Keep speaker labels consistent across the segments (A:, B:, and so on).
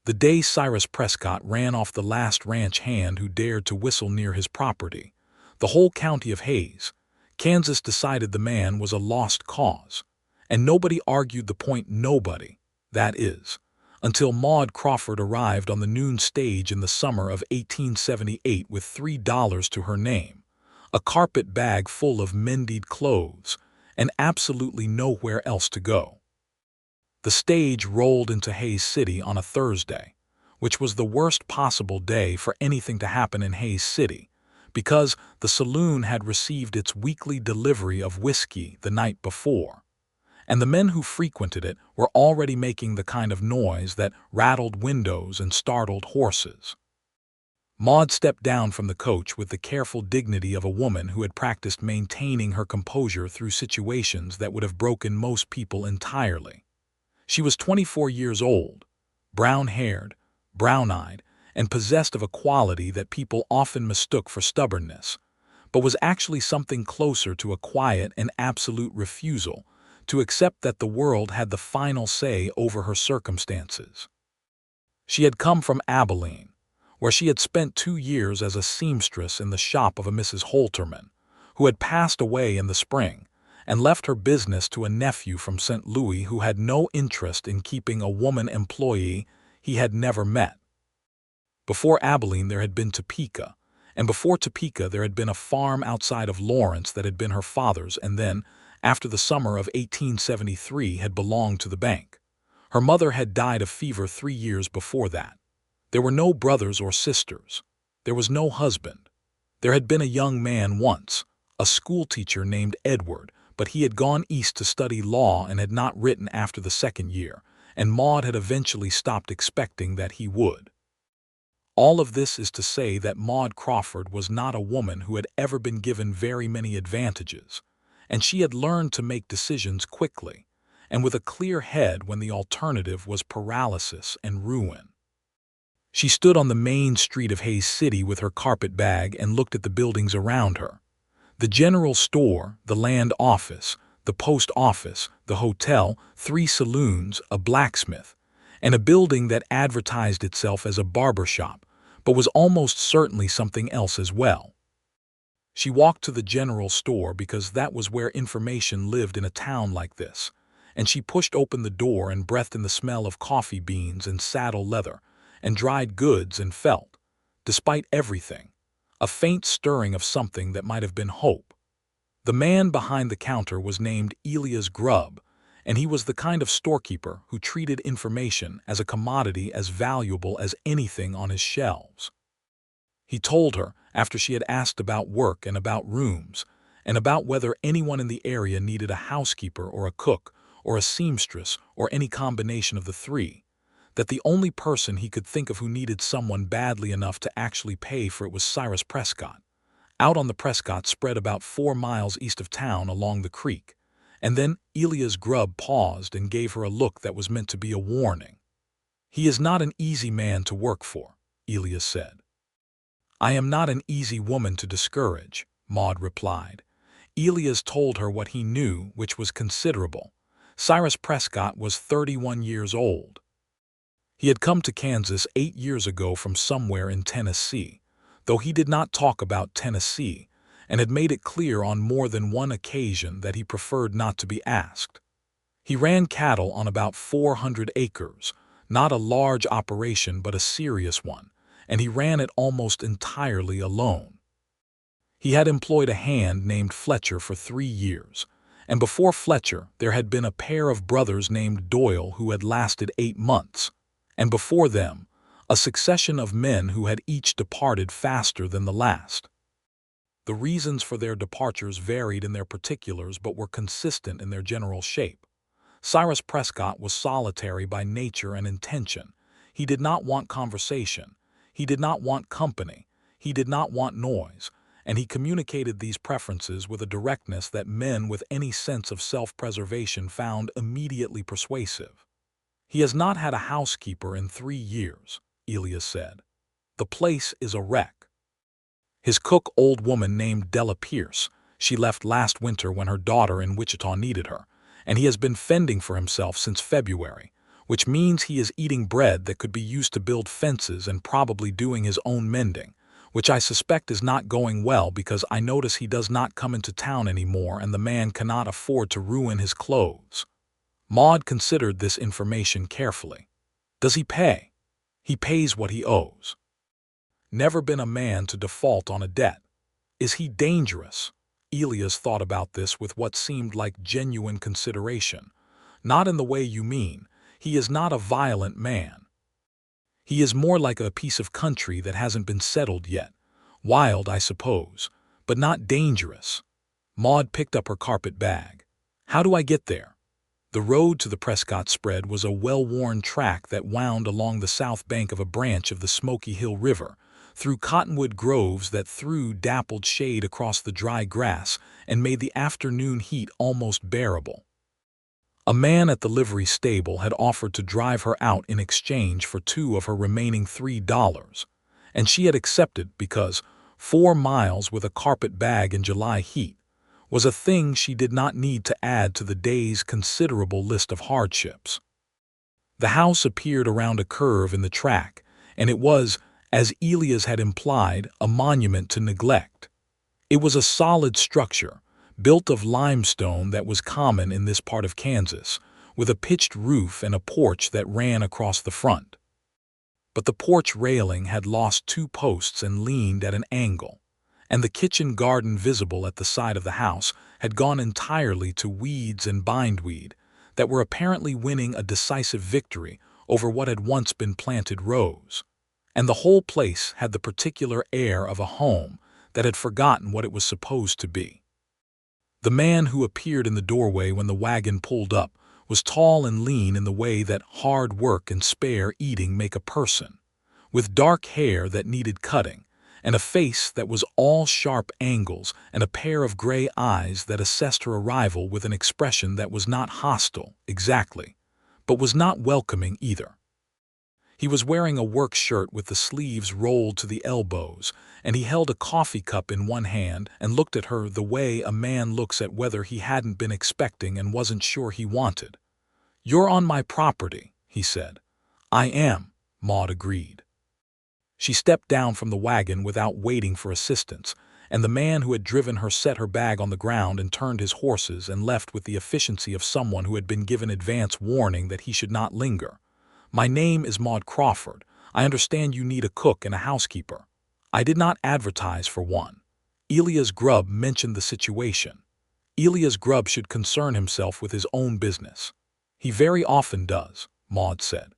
A: The day Cyrus Prescott ran off the last ranch hand who dared to whistle near his property, the whole county of Hays, Kansas decided the man was a lost cause, and nobody argued the point. Nobody, that is, until Maude Crawford arrived on the noon stage in the summer of 1878 with $3 to her name, a carpet bag full of mended clothes, and absolutely nowhere else to go. The stage rolled into Hays City on a Thursday, which was the worst possible day for anything to happen in Hays City, because the saloon had received its weekly delivery of whiskey the night before, and the men who frequented it were already making the kind of noise that rattled windows and startled horses. Maude stepped down from the coach with the careful dignity of a woman who had practiced maintaining her composure through situations that would have broken most people entirely. She was 24 years old, brown-haired, brown-eyed, and possessed of a quality that people often mistook for stubbornness, but was actually something closer to a quiet and absolute refusal to accept that the world had the final say over her circumstances. She had come from Abilene, where she had spent 2 years as a seamstress in the shop of a Mrs. Holterman, who had passed away in the spring, and left her business to a nephew from St. Louis who had no interest in keeping a woman employee he had never met. Before Abilene there had been Topeka, and before Topeka there had been a farm outside of Lawrence that had been her father's, and then, after the summer of 1873, had belonged to the bank. Her mother had died of fever 3 years before that. There were no brothers or sisters. There was no husband. There had been a young man once, a schoolteacher named Edward, but he had gone east to study law and had not written after the 2nd year, and Maude had eventually stopped expecting that he would. All of this is to say that Maude Crawford was not a woman who had ever been given very many advantages, and she had learned to make decisions quickly, and with a clear head when the alternative was paralysis and ruin. She stood on the main street of Hays City with her carpet bag and looked at the buildings around her. The general store, the land office, the post office, the hotel, 3 saloons, a blacksmith, and a building that advertised itself as a barber shop, but was almost certainly something else as well. She walked to the general store because that was where information lived in a town like this, and she pushed open the door and breathed in the smell of coffee beans and saddle leather and dried goods and felt, despite everything, a faint stirring of something that might have been hope. The man behind the counter was named Elias Grubb, and he was the kind of storekeeper who treated information as a commodity as valuable as anything on his shelves. He told her, after she had asked about work and about rooms, and about whether anyone in the area needed a housekeeper or a cook or a seamstress or any combination of the 3, that the only person he could think of who needed someone badly enough to actually pay for it was Cyrus Prescott, out on the Prescott spread about 4 miles east of town along the creek. And then Elias Grubb paused and gave her a look that was meant to be a warning. "He is not an easy man to work for," Elias said. "I am not an easy woman to discourage," Maude replied. Elias told her what he knew, which was considerable. Cyrus Prescott was 31 years old. He had come to Kansas 8 years ago from somewhere in Tennessee, though he did not talk about Tennessee, and had made it clear on more than one occasion that he preferred not to be asked. He ran cattle on about 400 acres, not a large operation but a serious one, and he ran it almost entirely alone. He had employed a hand named Fletcher for 3 years, and before Fletcher there had been a pair of brothers named Doyle who had lasted 8 months, and before them a succession of men who had each departed faster than the last. The reasons for their departures varied in their particulars but were consistent in their general shape. Cyrus Prescott was solitary by nature and intention. He did not want conversation. He did not want company. He did not want noise, and he communicated these preferences with a directness that men with any sense of self-preservation found immediately persuasive. "He has not had a housekeeper in 3 years," Elias said. "The place is a wreck. His cook, old woman named Della Pierce, she left last winter when her daughter in Wichita needed her, and he has been fending for himself since February, which means he is eating bread that could be used to build fences and probably doing his own mending, which I suspect is not going well because I notice he does not come into town anymore and the man cannot afford to ruin his clothes. Maude considered this information carefully. Does he pay? He pays what he owes. Never been a man to default on a debt. Is he dangerous? Elias thought about this with what seemed like genuine consideration. Not in the way you mean. He is not a violent man. He is more like a piece of country that hasn't been settled yet. Wild, I suppose, but not dangerous. Maude picked up her carpet bag. How do I get there? The road to the Prescott spread was a well-worn track that wound along the south bank of a branch of the Smoky Hill River, through cottonwood groves that threw dappled shade across the dry grass and made the afternoon heat almost bearable. A man at the livery stable had offered to drive her out in exchange for 2 of her remaining $3, and she had accepted because 4 miles with a carpet bag in July heat was a thing she did not need to add to the day's considerable list of hardships. The house appeared around a curve in the track, and it was, as Elias had implied, a monument to neglect. It was a solid structure, built of limestone that was common in this part of Kansas, with a pitched roof and a porch that ran across the front. But the porch railing had lost 2 posts and leaned at an angle, and the kitchen garden visible at the side of the house had gone entirely to weeds and bindweed that were apparently winning a decisive victory over what had once been planted rows. And the whole place had the particular air of a home that had forgotten what it was supposed to be. The man who appeared in the doorway when the wagon pulled up was tall and lean in the way that hard work and spare eating make a person, with dark hair that needed cutting, and a face that was all sharp angles and a pair of gray eyes that assessed her arrival with an expression that was not hostile, exactly, but was not welcoming either. He was wearing a work shirt with the sleeves rolled to the elbows, and he held a coffee cup in one hand and looked at her the way a man looks at whether he hadn't been expecting and wasn't sure he wanted. "You're on my property," he said. "I am," Maude agreed. She stepped down from the wagon without waiting for assistance, and the man who had driven her set her bag on the ground and turned his horses and left with the efficiency of someone who had been given advance warning that he should not linger. "My name is Maude Crawford. I understand you need a cook and a housekeeper. I did not advertise for one." Elias Grubb mentioned the situation. Elias Grubb should concern himself with his own business. "He very often does," Maude said.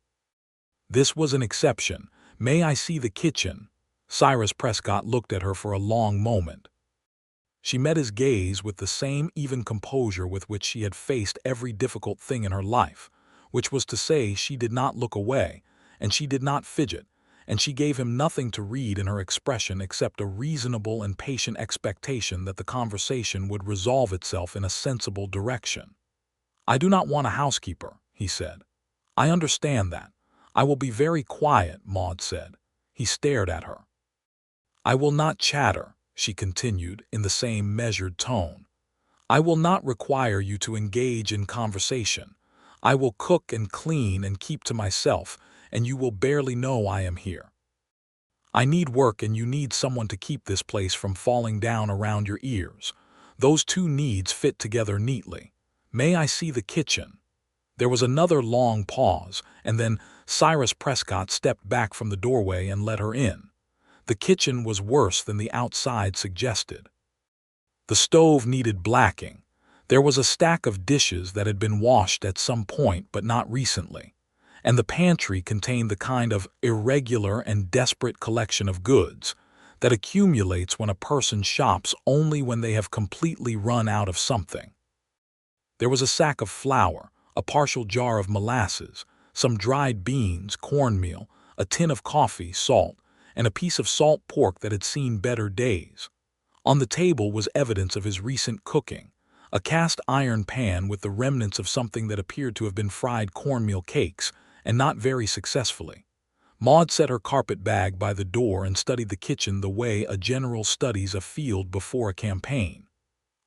A: This was an exception. "May I see the kitchen?" Cyrus Prescott looked at her for a long moment. She met his gaze with the same even composure with which she had faced every difficult thing in her life, which was to say she did not look away, and she did not fidget, and she gave him nothing to read in her expression except a reasonable and patient expectation that the conversation would resolve itself in a sensible direction. "I do not want a housekeeper," he said. "I understand that. I will be very quiet," Maude said. He stared at her. "I will not chatter," she continued in the same measured tone. "I will not require you to engage in conversation. I will cook and clean and keep to myself, and you will barely know I am here. I need work and you need someone to keep this place from falling down around your ears. Those 2 needs fit together neatly. May I see the kitchen?" There was another long pause, and then Cyrus Prescott stepped back from the doorway and let her in. The kitchen was worse than the outside suggested. The stove needed blacking. There was a stack of dishes that had been washed at some point but not recently, and the pantry contained the kind of irregular and desperate collection of goods that accumulates when a person shops only when they have completely run out of something. There was a sack of flour, a partial jar of molasses, some dried beans, cornmeal, a tin of coffee, salt, and a piece of salt pork that had seen better days. On the table was evidence of his recent cooking, a cast iron pan with the remnants of something that appeared to have been fried cornmeal cakes, and not very successfully. Maude set her carpet bag by the door and studied the kitchen the way a general studies a field before a campaign.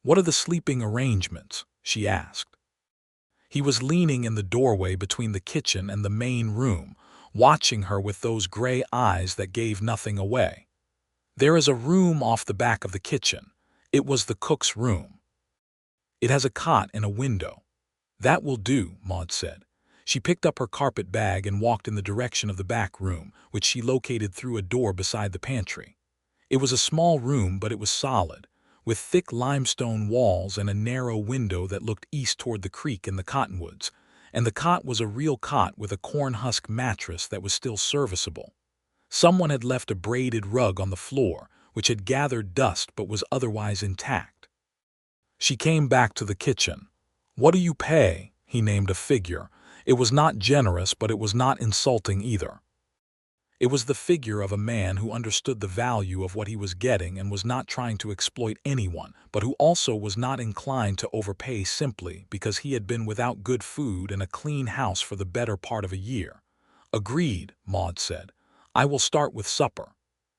A: "What are the sleeping arrangements?" she asked. He was leaning in the doorway between the kitchen and the main room, watching her with those gray eyes that gave nothing away. "There is a room off the back of the kitchen. It was the cook's room. It has a cot and a window." "That will do," Maude said. She picked up her carpet bag and walked in the direction of the back room, which she located through a door beside the pantry. It was a small room, but it was solid, with thick limestone walls and a narrow window that looked east toward the creek and the cottonwoods, and the cot was a real cot with a corn husk mattress that was still serviceable. Someone had left a braided rug on the floor, which had gathered dust but was otherwise intact. She came back to the kitchen. "What do you pay?" He named a figure. It was not generous, but it was not insulting either. It was the figure of a man who understood the value of what he was getting and was not trying to exploit anyone, but who also was not inclined to overpay simply because he had been without good food and a clean house for the better part of a year. "Agreed," Maude said. "I will start with supper."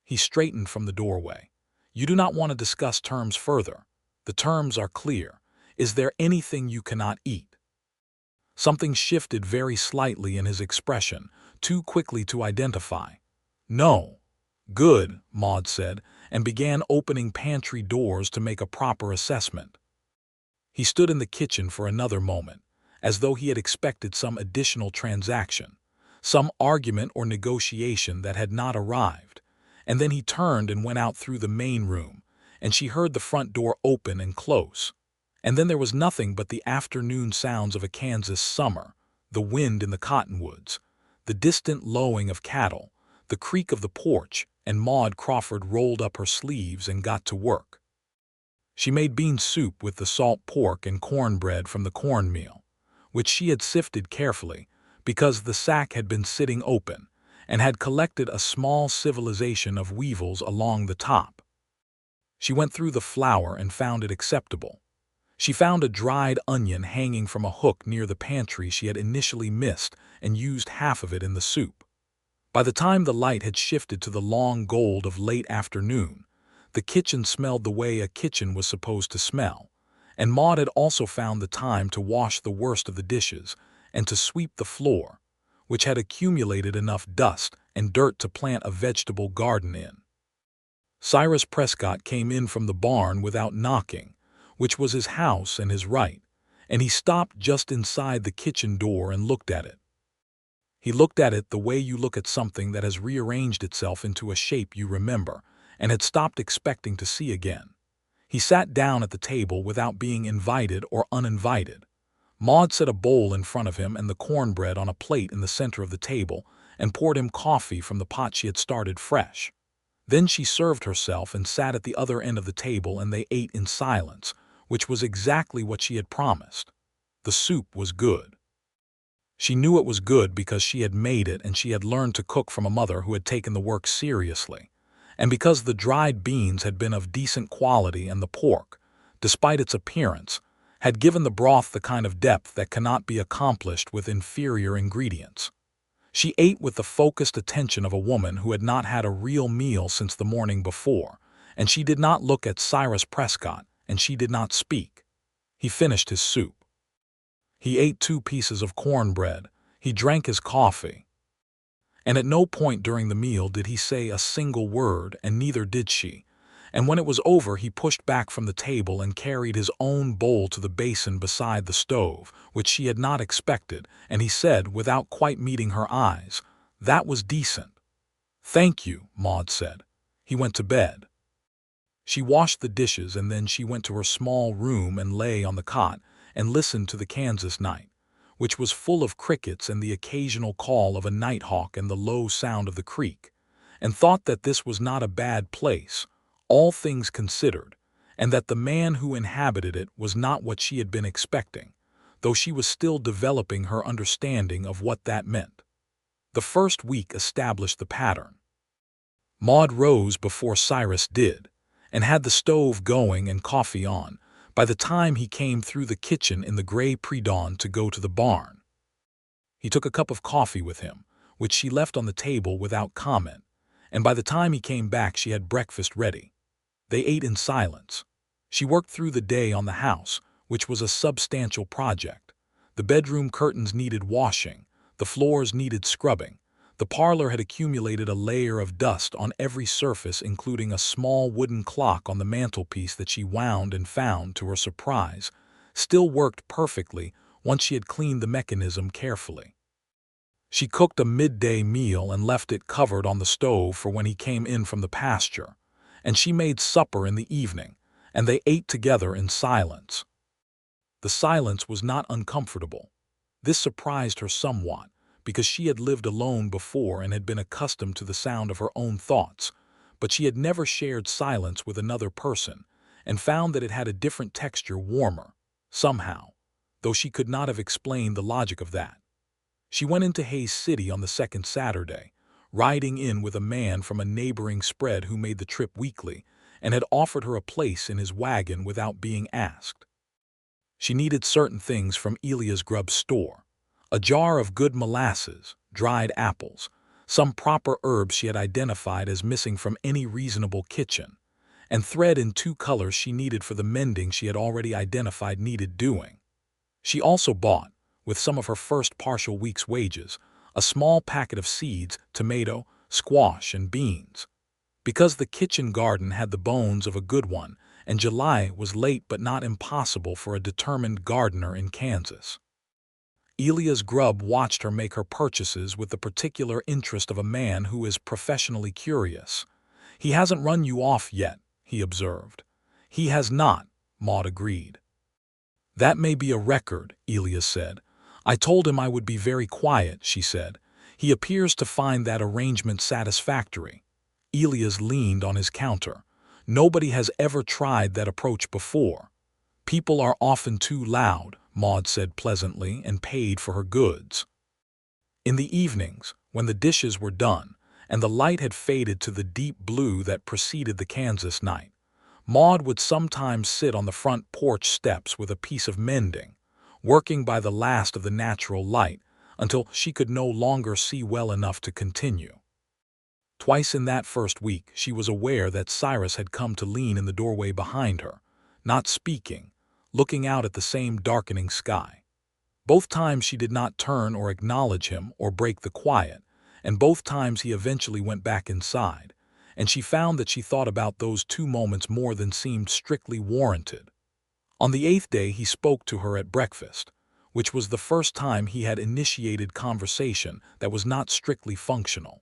A: He straightened from the doorway. "You do not want to discuss terms further. The terms are clear. Is there anything you cannot eat?" Something shifted very slightly in his expression, too quickly to identify. "No." "Good," Maude said, and began opening pantry doors to make a proper assessment. He stood in the kitchen for another moment, as though he had expected some additional transaction, some argument or negotiation that had not arrived, and then he turned and went out through the main room, and she heard the front door open and close. And then there was nothing but the afternoon sounds of a Kansas summer, the wind in the cottonwoods, the distant lowing of cattle, the creak of the porch, and Maude Crawford rolled up her sleeves and got to work. She made bean soup with the salt pork and cornbread from the cornmeal, which she had sifted carefully because the sack had been sitting open and had collected a small civilization of weevils along the top. She went through the flour and found it acceptable. She found a dried onion hanging from a hook near the pantry she had initially missed and used half of it in the soup. By the time the light had shifted to the long gold of late afternoon, the kitchen smelled the way a kitchen was supposed to smell, and Maude had also found the time to wash the worst of the dishes and to sweep the floor, which had accumulated enough dust and dirt to plant a vegetable garden in. Cyrus Prescott came in from the barn without knocking, which was his house and his right, and he stopped just inside the kitchen door and looked at it. He looked at it the way you look at something that has rearranged itself into a shape you remember and had stopped expecting to see again. He sat down at the table without being invited or uninvited. Maude set a bowl in front of him and the cornbread on a plate in the center of the table and poured him coffee from the pot she had started fresh. Then she served herself and sat at the other end of the table, and they ate in silence, which was exactly what she had promised. The soup was good. She knew it was good because she had made it and she had learned to cook from a mother who had taken the work seriously, and because the dried beans had been of decent quality and the pork, despite its appearance, had given the broth the kind of depth that cannot be accomplished with inferior ingredients. She ate with the focused attention of a woman who had not had a real meal since the morning before, and she did not look at Cyrus Prescott, and she did not speak. He finished his soup. He ate 2 pieces of cornbread. He drank his coffee. And at no point during the meal did he say a single word, and neither did she. And when it was over, he pushed back from the table and carried his own bowl to the basin beside the stove, which she had not expected, and he said, without quite meeting her eyes, "That was decent." "Thank you," Maude said. He went to bed. She washed the dishes, and then she went to her small room and lay on the cot and listened to the Kansas night, which was full of crickets and the occasional call of a nighthawk and the low sound of the creek, and thought that this was not a bad place, all things considered, and that the man who inhabited it was not what she had been expecting, though she was still developing her understanding of what that meant. The first week established the pattern. Maude rose before Cyrus did, and had the stove going and coffee on by the time he came through the kitchen in the gray pre-dawn to go to the barn. He took a cup of coffee with him, which she left on the table without comment, and by the time he came back she had breakfast ready. They ate in silence. She worked through the day on the house, which was a substantial project. The bedroom curtains needed washing, the floors needed scrubbing. The parlor had accumulated a layer of dust on every surface, including a small wooden clock on the mantelpiece that she wound and found, to her surprise, still worked perfectly once she had cleaned the mechanism carefully. She cooked a midday meal and left it covered on the stove for when he came in from the pasture, and she made supper in the evening, and they ate together in silence. The silence was not uncomfortable. This surprised her somewhat, because she had lived alone before and had been accustomed to the sound of her own thoughts, but she had never shared silence with another person, and found that it had a different texture, warmer, somehow, though she could not have explained the logic of that. She went into Hayes City on the second Saturday, riding in with a man from a neighboring spread who made the trip weekly and had offered her a place in his wagon without being asked. She needed certain things from Elia's Grub store: a jar of good molasses, dried apples, some proper herbs she had identified as missing from any reasonable kitchen, and thread in 2 colors she needed for the mending she had already identified needed doing. She also bought, with some of her first partial week's wages, a small packet of seeds, tomato, squash, and beans. Because the kitchen garden had the bones of a good one, and July was late but not impossible for a determined gardener in Kansas. Elia's Grub watched her make her purchases with the particular interest of a man who is professionally curious. "He hasn't run you off yet," he observed. "He has not," Maude agreed. "That may be a record," Elia said. "I told him I would be very quiet," she said. "He appears to find that arrangement satisfactory." Elias leaned on his counter. "Nobody has ever tried that approach before. People are often too loud," Maude said pleasantly, and paid for her goods. In the evenings, when the dishes were done, and the light had faded to the deep blue that preceded the Kansas night, Maude would sometimes sit on the front porch steps with a piece of mending, working by the last of the natural light until she could no longer see well enough to continue. Twice in that first week she was aware that Cyrus had come to lean in the doorway behind her, not speaking, looking out at the same darkening sky. Both times she did not turn or acknowledge him or break the quiet, and both times he eventually went back inside, and she found that she thought about those 2 moments more than seemed strictly warranted. On the 8th day he spoke to her at breakfast, which was the first time he had initiated conversation that was not strictly functional.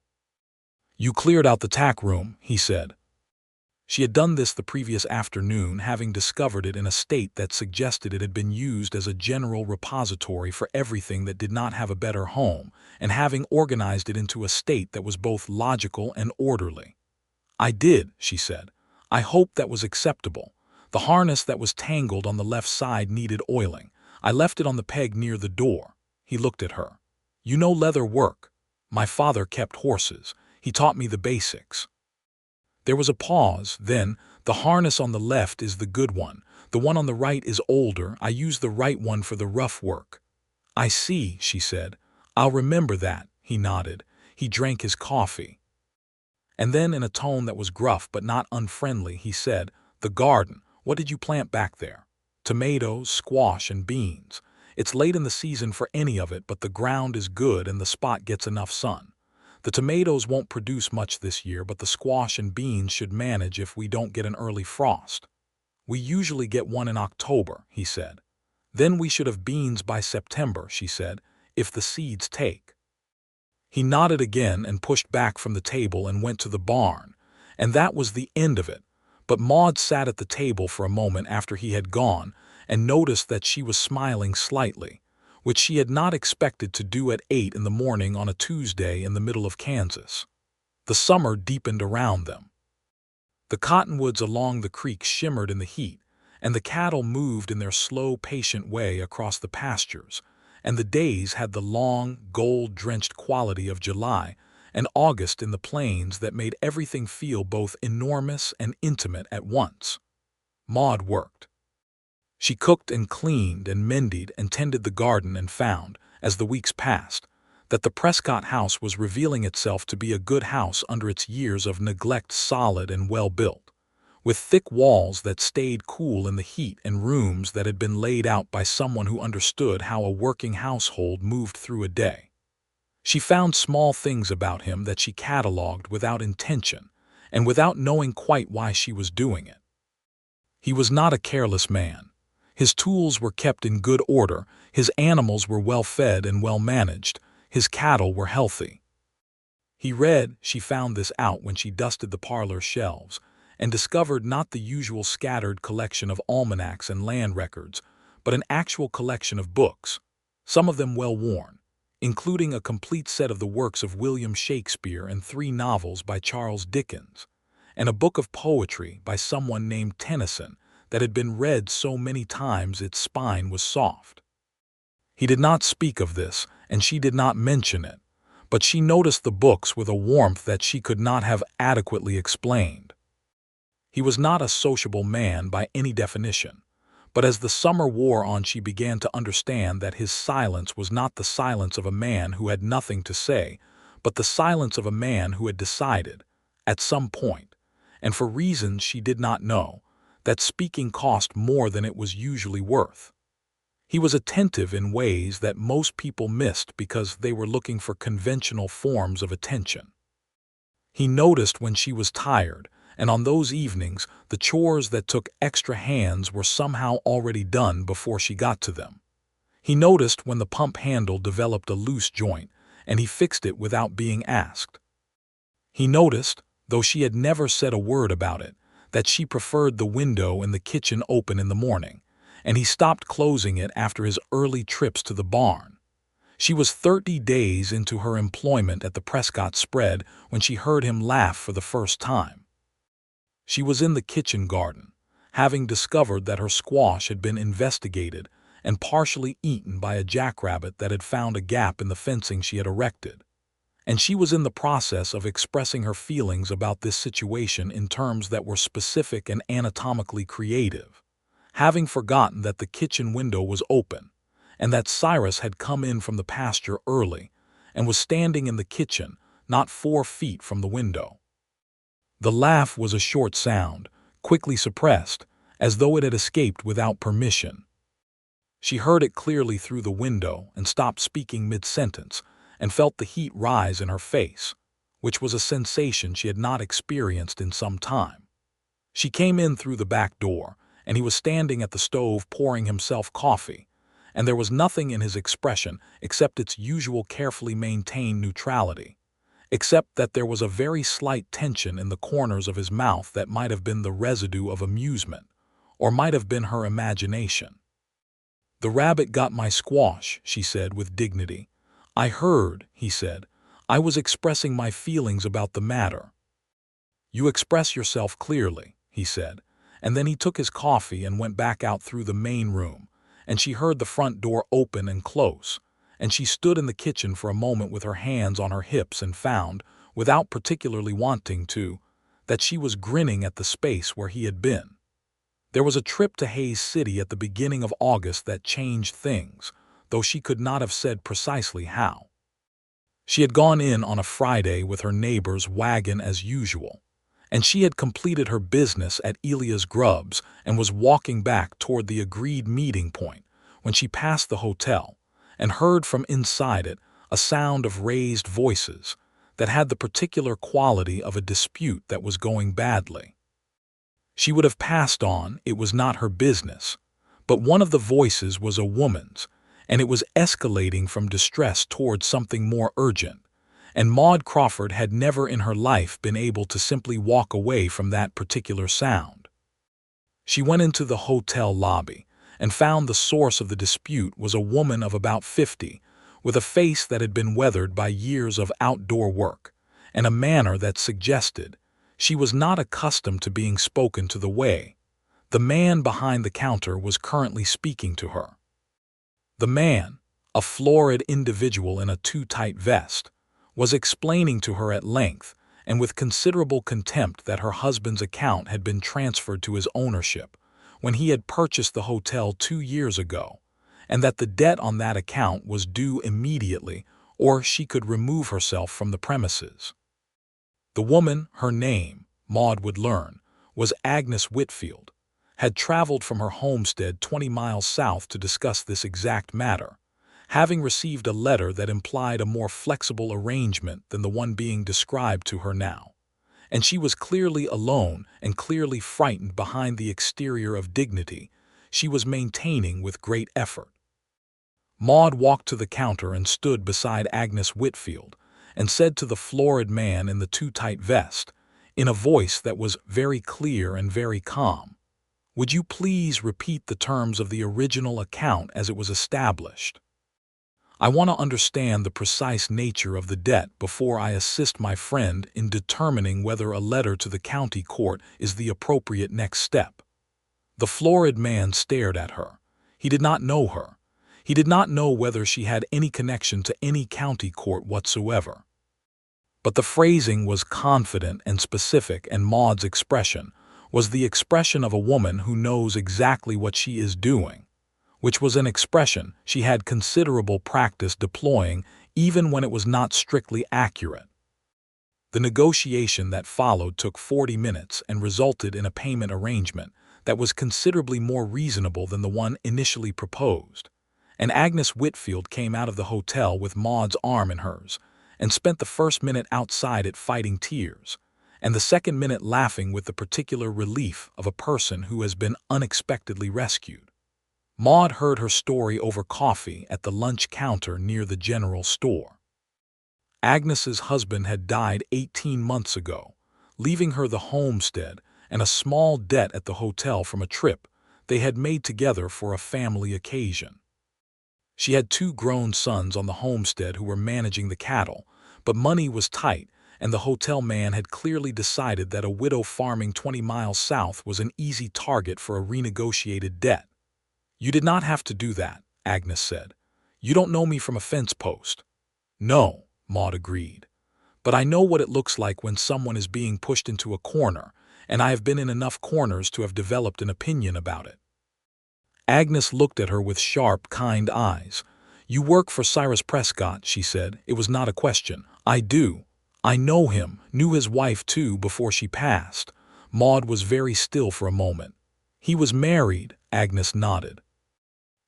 A: "You cleared out the tack room," he said. She had done this the previous afternoon, having discovered it in a state that suggested it had been used as a general repository for everything that did not have a better home, and having organized it into a state that was both logical and orderly. "I did," she said. "I hope that was acceptable. The harness that was tangled on the left side needed oiling. I left it on the peg near the door." He looked at her. "You know leather work. My father kept horses. He taught me the basics." There was a pause, then, "The harness on the left is the good one. The one on the right is older. I use the right one for the rough work." "I see," she said. "I'll remember that." He nodded. He drank his coffee. And then, in a tone that was gruff but not unfriendly, he said, "The garden, what did you plant back there?" "Tomatoes, squash, and beans. It's late in the season for any of it, but the ground is good and the spot gets enough sun. The tomatoes won't produce much this year, but the squash and beans should manage if we don't get an early frost. We usually get one in October," he said. "Then we should have beans by September," she said, "if the seeds take." He nodded again and pushed back from the table and went to the barn, and that was the end of it. But Maude sat at the table for a moment after he had gone and noticed that she was smiling slightly, which she had not expected to do at 8 in the morning on a Tuesday in the middle of Kansas. The summer deepened around them. The cottonwoods along the creek shimmered in the heat, and the cattle moved in their slow, patient way across the pastures, and the days had the long, gold-drenched quality of July and August in the plains that made everything feel both enormous and intimate at once. Maude worked. She cooked and cleaned and mended and tended the garden, and found, as the weeks passed, that the Prescott house was revealing itself to be a good house under its years of neglect, solid and well-built, with thick walls that stayed cool in the heat and rooms that had been laid out by someone who understood how a working household moved through a day. She found small things about him that she catalogued without intention and without knowing quite why she was doing it. He was not a careless man. His tools were kept in good order, his animals were well fed and well managed, his cattle were healthy. He read, she found this out when she dusted the parlor shelves, and discovered not the usual scattered collection of almanacs and land records, but an actual collection of books, some of them well worn, including a complete set of the works of William Shakespeare and 3 novels by Charles Dickens, and a book of poetry by someone named Tennyson that had been read so many times its spine was soft. He did not speak of this, and she did not mention it, but she noticed the books with a warmth that she could not have adequately explained. He was not a sociable man by any definition, but as the summer wore on she began to understand that his silence was not the silence of a man who had nothing to say, but the silence of a man who had decided, at some point, and for reasons she did not know, that speaking cost more than it was usually worth. He was attentive in ways that most people missed because they were looking for conventional forms of attention. He noticed when she was tired, and on those evenings the chores that took extra hands were somehow already done before she got to them. He noticed when the pump handle developed a loose joint, and he fixed it without being asked. He noticed, though she had never said a word about it, that she preferred the window in the kitchen open in the morning, and he stopped closing it after his early trips to the barn. She was 30 days into her employment at the Prescott spread when she heard him laugh for the first time. She was in the kitchen garden, having discovered that her squash had been investigated and partially eaten by a jackrabbit that had found a gap in the fencing she had erected. And she was in the process of expressing her feelings about this situation in terms that were specific and anatomically creative, having forgotten that the kitchen window was open, and that Cyrus had come in from the pasture early and was standing in the kitchen, not 4 feet from the window. The laugh was a short sound, quickly suppressed, as though it had escaped without permission. She heard it clearly through the window and stopped speaking mid-sentence, and felt the heat rise in her face, which was a sensation she had not experienced in some time. She came in through the back door, and he was standing at the stove pouring himself coffee, and there was nothing in his expression except its usual carefully maintained neutrality, except that there was a very slight tension in the corners of his mouth that might have been the residue of amusement, or might have been her imagination. "The rabbit got my squash," she said with dignity. "I heard," he said. "I was expressing my feelings about the matter." "You express yourself clearly," he said, and then he took his coffee and went back out through the main room, and she heard the front door open and close, and she stood in the kitchen for a moment with her hands on her hips and found, without particularly wanting to, that she was grinning at the space where he had been. There was a trip to Hayes City at the beginning of August that changed things, though she could not have said precisely how. She had gone in on a Friday with her neighbor's wagon as usual, and she had completed her business at Elia's Grubs and was walking back toward the agreed meeting point when she passed the hotel and heard from inside it a sound of raised voices that had the particular quality of a dispute that was going badly. She would have passed on, it was not her business, but one of the voices was a woman's, and it was escalating from distress towards something more urgent, and Maude Crawford had never in her life been able to simply walk away from that particular sound. She went into the hotel lobby and found the source of the dispute was a woman of about 50, with a face that had been weathered by years of outdoor work, and a manner that suggested she was not accustomed to being spoken to the way the man behind the counter was currently speaking to her. The man, a florid individual in a too-tight vest, was explaining to her at length and with considerable contempt that her husband's account had been transferred to his ownership when he had purchased the hotel 2 years ago, and that the debt on that account was due immediately or she could remove herself from the premises. The woman, her name, Maude would learn, was Agnes Whitfield, had traveled from her homestead 20 miles south to discuss this exact matter, having received a letter that implied a more flexible arrangement than the one being described to her now. And she was clearly alone and clearly frightened behind the exterior of dignity she was maintaining with great effort. Maude walked to the counter and stood beside Agnes Whitfield and said to the florid man in the too-tight vest, in a voice that was very clear and very calm, "Would you please repeat the terms of the original account as it was established? I want to understand the precise nature of the debt before I assist my friend in determining whether a letter to the county court is the appropriate next step." The florid man stared at her. He did not know her. He did not know whether she had any connection to any county court whatsoever. But the phrasing was confident and specific, and Maude's expression was the expression of a woman who knows exactly what she is doing, which was an expression she had considerable practice deploying even when it was not strictly accurate. The negotiation that followed took 40 minutes and resulted in a payment arrangement that was considerably more reasonable than the one initially proposed, and Agnes Whitfield came out of the hotel with Maude's arm in hers and spent the first minute outside it fighting tears, and the second minute laughing with the particular relief of a person who has been unexpectedly rescued. Maude heard her story over coffee at the lunch counter near the general store. Agnes's husband had died 18 months ago, leaving her the homestead and a small debt at the hotel from a trip they had made together for a family occasion. She had 2 grown sons on the homestead who were managing the cattle, but money was tight, and the hotel man had clearly decided that a widow farming 20 miles south was an easy target for a renegotiated debt. "You did not have to do that," Agnes said. "You don't know me from a fence post." "No," Maude agreed. "But I know what it looks like when someone is being pushed into a corner, and I have been in enough corners to have developed an opinion about it." Agnes looked at her with sharp, kind eyes. "You work for Cyrus Prescott," she said. "It was not a question." "I do. I know him, knew his wife too before she passed." Maude was very still for a moment. "He was married," Agnes nodded.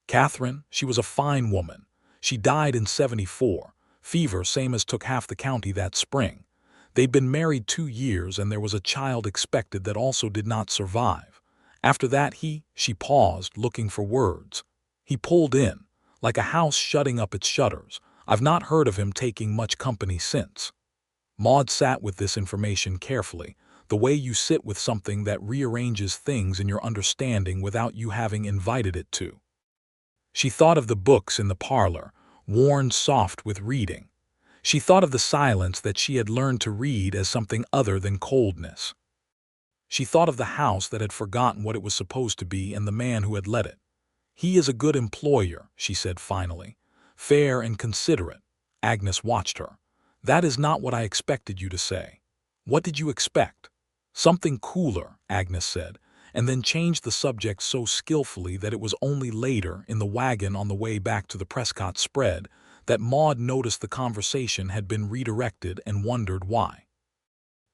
A: "Catherine, she was a fine woman. She died in '74. Fever, same as took half the county that spring. They'd been married 2 years, and there was a child expected that also did not survive. After that she paused, looking for words. "He pulled in, like a house shutting up its shutters. I've not heard of him taking much company since." Maude sat with this information carefully, the way you sit with something that rearranges things in your understanding without you having invited it to. She thought of the books in the parlor, worn soft with reading. She thought of the silence that she had learned to read as something other than coldness. She thought of the house that had forgotten what it was supposed to be and the man who had let it. "He is a good employer," she said finally. "Fair and considerate." Agnes watched her. "That is not what I expected you to say." "What did you expect?" "Something cooler," Agnes said, and then changed the subject so skillfully that it was only later, in the wagon on the way back to the Prescott spread, that Maude noticed the conversation had been redirected and wondered why.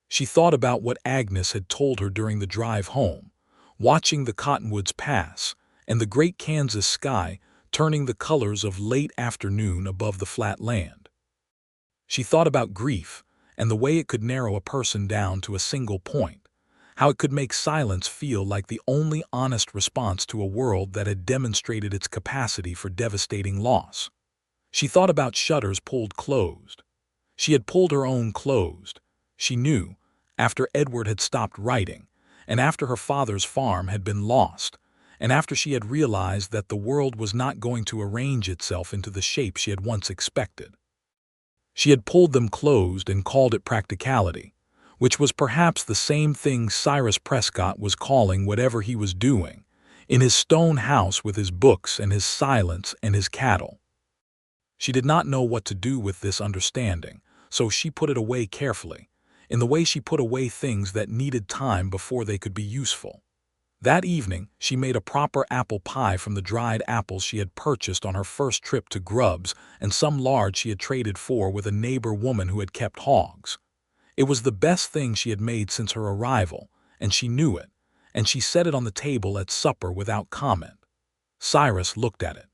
A: She thought about what Agnes had told her during the drive home, watching the cottonwoods pass, and the great Kansas sky turning the colors of late afternoon above the flat land. She thought about grief, and the way it could narrow a person down to a single point, how it could make silence feel like the only honest response to a world that had demonstrated its capacity for devastating loss. She thought about shutters pulled closed. She had pulled her own closed, she knew, after Edward had stopped writing, and after her father's farm had been lost, and after she had realized that the world was not going to arrange itself into the shape she had once expected. She had pulled them closed and called it practicality, which was perhaps the same thing Cyrus Prescott was calling whatever he was doing, in his stone house with his books and his silence and his cattle. She did not know what to do with this understanding, so she put it away carefully, in the way she put away things that needed time before they could be useful. That evening, she made a proper apple pie from the dried apples she had purchased on her first trip to Grubbs and some lard she had traded for with a neighbor woman who had kept hogs. It was the best thing she had made since her arrival, and she knew it, and she set it on the table at supper without comment. Cyrus looked at it.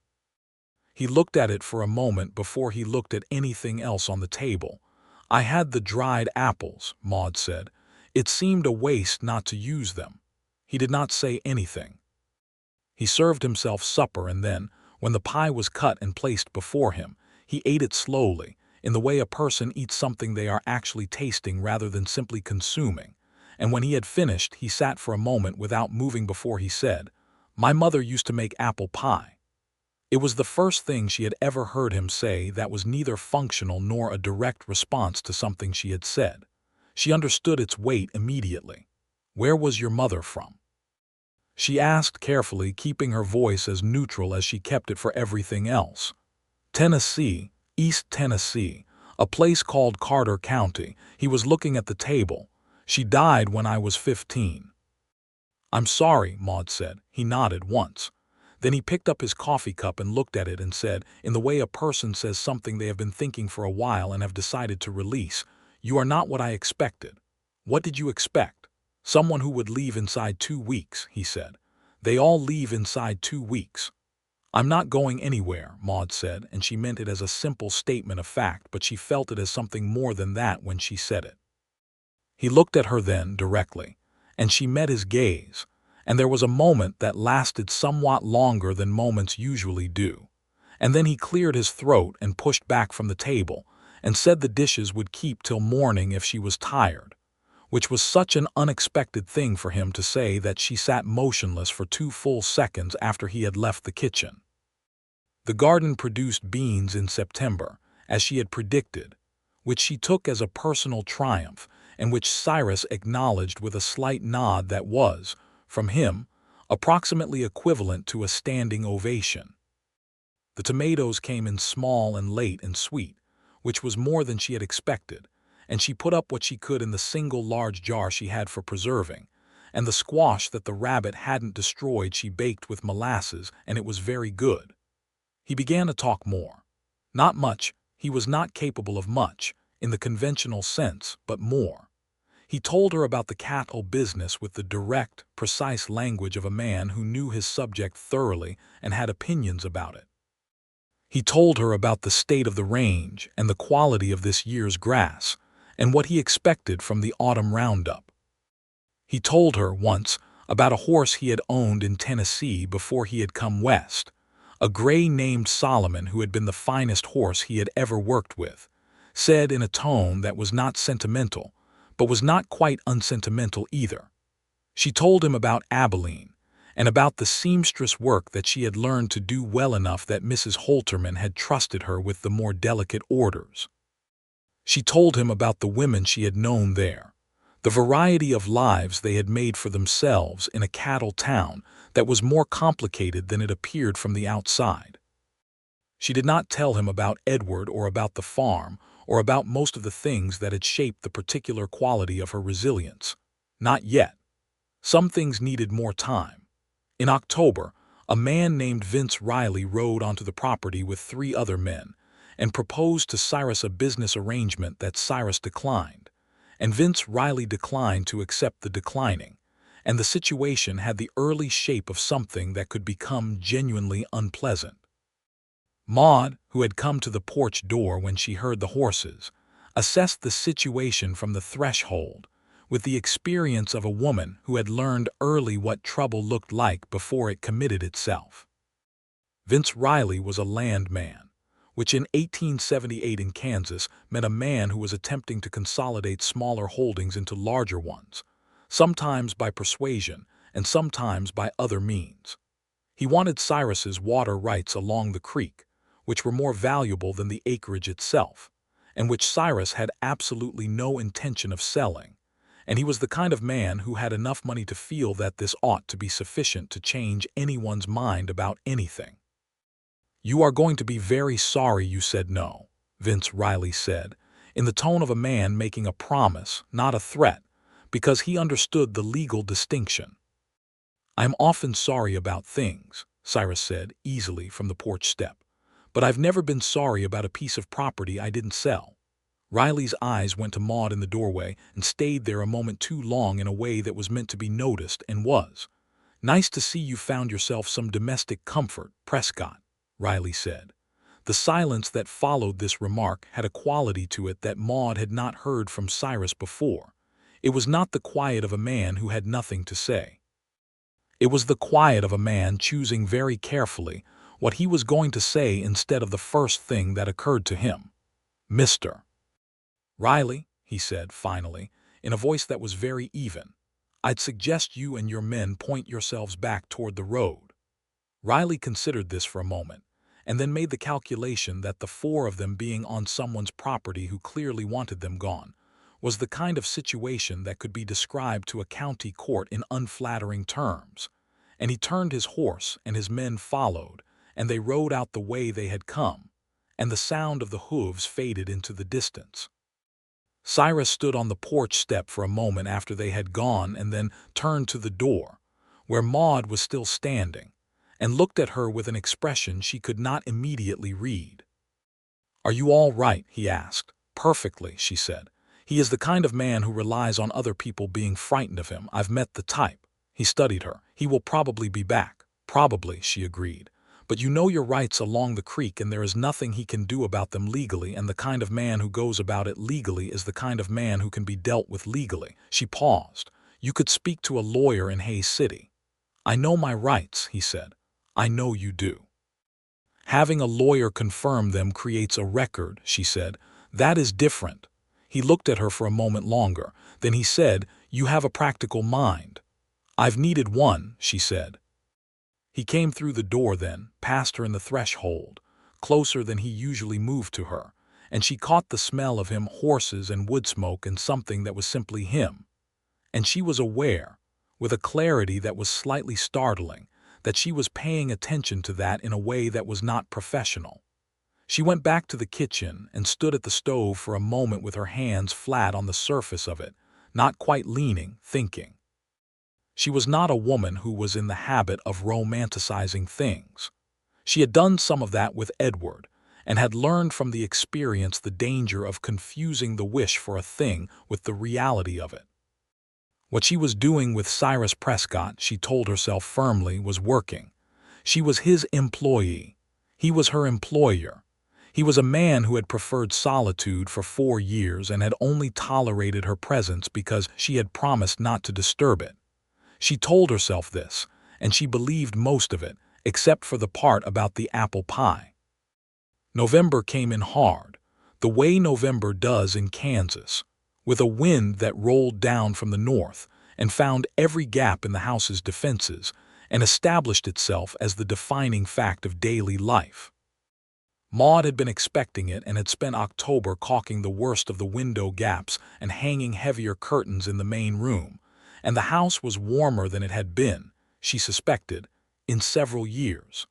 A: He looked at it for a moment before he looked at anything else on the table. "I had the dried apples," Maude said. "It seemed a waste not to use them." He did not say anything. He served himself supper, and then, when the pie was cut and placed before him, he ate it slowly, in the way a person eats something they are actually tasting rather than simply consuming. And when he had finished, he sat for a moment without moving before he said, "My mother used to make apple pie." It was the first thing she had ever heard him say that was neither functional nor a direct response to something she had said. She understood its weight immediately. "Where was your mother from?" she asked carefully, keeping her voice as neutral as she kept it for everything else. "Tennessee, East Tennessee, a place called Carter County." He was looking at the table. "She died when I was 15. "I'm sorry," Maude said. He nodded once. Then he picked up his coffee cup and looked at it and said, in the way a person says something they have been thinking for a while and have decided to release, "You are not what I expected." "What did you expect?" "Someone who would leave inside 2 weeks," he said. "They all leave inside 2 weeks." "I'm not going anywhere," Maude said, and she meant it as a simple statement of fact, but she felt it as something more than that when she said it. He looked at her then, directly, and she met his gaze, and there was a moment that lasted somewhat longer than moments usually do. And then he cleared his throat and pushed back from the table, and said the dishes would keep till morning if she was tired, which was such an unexpected thing for him to say that she sat motionless for 2 full seconds after he had left the kitchen. The garden produced beans in September, as she had predicted, which she took as a personal triumph, and which Cyrus acknowledged with a slight nod that was, from him, approximately equivalent to a standing ovation. The tomatoes came in small and late and sweet, which was more than she had expected, and she put up what she could in the single large jar she had for preserving, and the squash that the rabbit hadn't destroyed she baked with molasses, and it was very good. He began to talk more. Not much, he was not capable of much, in the conventional sense, but more. He told her about the cattle business with the direct, precise language of a man who knew his subject thoroughly and had opinions about it. He told her about the state of the range and the quality of this year's grass, and what he expected from the autumn roundup. He told her, once, about a horse he had owned in Tennessee before he had come west, a gray named Solomon who had been the finest horse he had ever worked with, said in a tone that was not sentimental, but was not quite unsentimental either. She told him about Abilene, and about the seamstress work that she had learned to do well enough that Mrs. Holterman had trusted her with the more delicate orders. She told him about the women she had known there, the variety of lives they had made for themselves in a cattle town that was more complicated than it appeared from the outside. She did not tell him about Edward or about the farm, or about most of the things that had shaped the particular quality of her resilience. Not yet. Some things needed more time. In October, a man named Vince Riley rode onto the property with 3 other men and proposed to Cyrus a business arrangement that Cyrus declined, and Vince Riley declined to accept the declining, and the situation had the early shape of something that could become genuinely unpleasant. Maude, who had come to the porch door when she heard the horses, assessed the situation from the threshold, with the experience of a woman who had learned early what trouble looked like before it committed itself. Vince Riley was a landman, which in 1878 in Kansas meant a man who was attempting to consolidate smaller holdings into larger ones, sometimes by persuasion and sometimes by other means. He wanted Cyrus's water rights along the creek, which were more valuable than the acreage itself, and which Cyrus had absolutely no intention of selling, and he was the kind of man who had enough money to feel that this ought to be sufficient to change anyone's mind about anything. "You are going to be very sorry you said no," Vince Riley said, in the tone of a man making a promise, not a threat, because he understood the legal distinction. "I'm often sorry about things," Cyrus said easily from the porch step, "but I've never been sorry about a piece of property I didn't sell." Riley's eyes went to Maude in the doorway and stayed there a moment too long in a way that was meant to be noticed and was. "Nice to see you found yourself some domestic comfort, Prescott," Riley said. The silence that followed this remark had a quality to it that Maude had not heard from Cyrus before. It was not the quiet of a man who had nothing to say. It was the quiet of a man choosing very carefully what he was going to say instead of the first thing that occurred to him. "Mr. Riley," he said finally, in a voice that was very even, "I'd suggest you and your men point yourselves back toward the road." Riley considered this for a moment, and then made the calculation that the four of them being on someone's property who clearly wanted them gone was the kind of situation that could be described to a county court in unflattering terms, and he turned his horse and his men followed, and they rode out the way they had come, and the sound of the hooves faded into the distance. Cyrus stood on the porch step for a moment after they had gone and then turned to the door, where Maude was still standing, and looked at her with an expression she could not immediately read. "Are you all right?" he asked. "Perfectly," she said. "He is the kind of man who relies on other people being frightened of him. I've met the type." He studied her. "He will probably be back." "Probably," she agreed. "But you know your rights along the creek and there is nothing he can do about them legally, and the kind of man who goes about it legally is the kind of man who can be dealt with legally." She paused. "You could speak to a lawyer in Hayes City." "I know my rights," he said. "I know you do." "Having a lawyer confirm them creates a record," she said. "That is different." He looked at her for a moment longer. Then he said, "You have a practical mind." "I've needed one," she said. He came through the door then, past her in the threshold, closer than he usually moved to her, and she caught the smell of him, horses and wood smoke and something that was simply him. And she was aware, with a clarity that was slightly startling, that she was paying attention to that in a way that was not professional. She went back to the kitchen and stood at the stove for a moment with her hands flat on the surface of it, not quite leaning, thinking. She was not a woman who was in the habit of romanticizing things. She had done some of that with Edward, and had learned from the experience the danger of confusing the wish for a thing with the reality of it. What she was doing with Cyrus Prescott, she told herself firmly, was working. She was his employee. He was her employer. He was a man who had preferred solitude for 4 years and had only tolerated her presence because she had promised not to disturb it. She told herself this, and she believed most of it, except for the part about the apple pie. November came in hard, the way November does in Kansas, with a wind that rolled down from the north and found every gap in the house's defenses and established itself as the defining fact of daily life. Maude had been expecting it and had spent October caulking the worst of the window gaps and hanging heavier curtains in the main room, and the house was warmer than it had been, she suspected, in several years.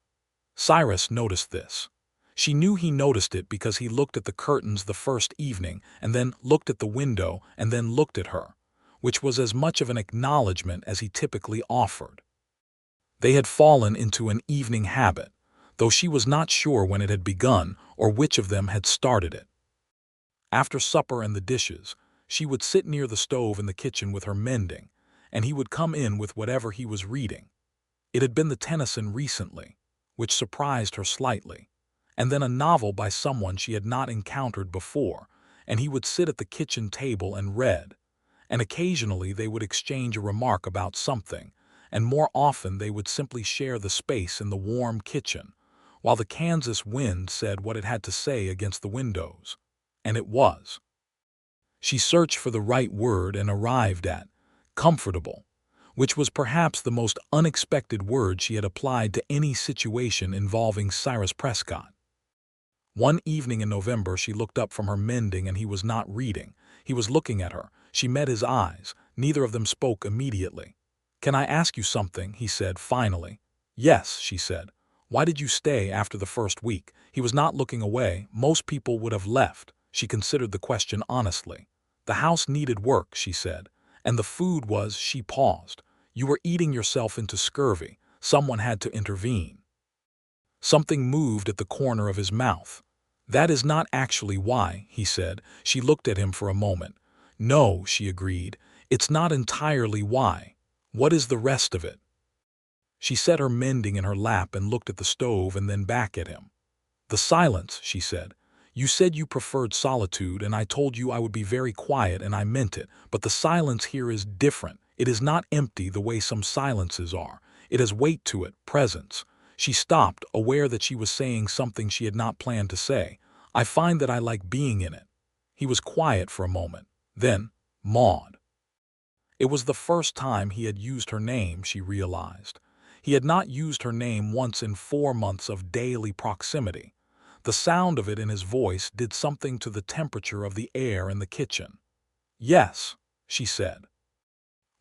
A: Cyrus noticed this. She knew he noticed it because he looked at the curtains the first evening and then looked at the window and then looked at her, which was as much of an acknowledgment as he typically offered. They had fallen into an evening habit, though she was not sure when it had begun or which of them had started it. After supper and the dishes, she would sit near the stove in the kitchen with her mending, and he would come in with whatever he was reading. It had been the Tennyson recently, which surprised her slightly, and then a novel by someone she had not encountered before, and he would sit at the kitchen table and read, and occasionally they would exchange a remark about something, and more often they would simply share the space in the warm kitchen, while the Kansas wind said what it had to say against the windows. And it was. She searched for the right word and arrived at comfortable, which was perhaps the most unexpected word she had applied to any situation involving Cyrus Prescott. One evening in November she looked up from her mending and he was not reading. He was looking at her. She met his eyes. Neither of them spoke immediately. "Can I ask you something?" he said finally. "Yes," she said. "Why did you stay after the first week?" He was not looking away. Most people would have left. She considered the question honestly. "The house needed work," she said. "And the food was—" She paused. "You were eating yourself into scurvy. Someone had to intervene." Something moved at the corner of his mouth. That is not actually why, he said. She looked at him for a moment. No, she agreed. It's not entirely why. What is the rest of it? She set her mending in her lap and looked at the stove and then back at him. The silence, she said. You said you preferred solitude, and I told you I would be very quiet, and I meant it. But the silence here is different. It is not empty the way some silences are. It has weight to it, presence. She stopped, aware that she was saying something she had not planned to say. I find that I like being in it. He was quiet for a moment. Then, Maude. It was the first time he had used her name, she realized. He had not used her name once in 4 months of daily proximity. The sound of it in his voice did something to the temperature of the air in the kitchen. Yes, she said.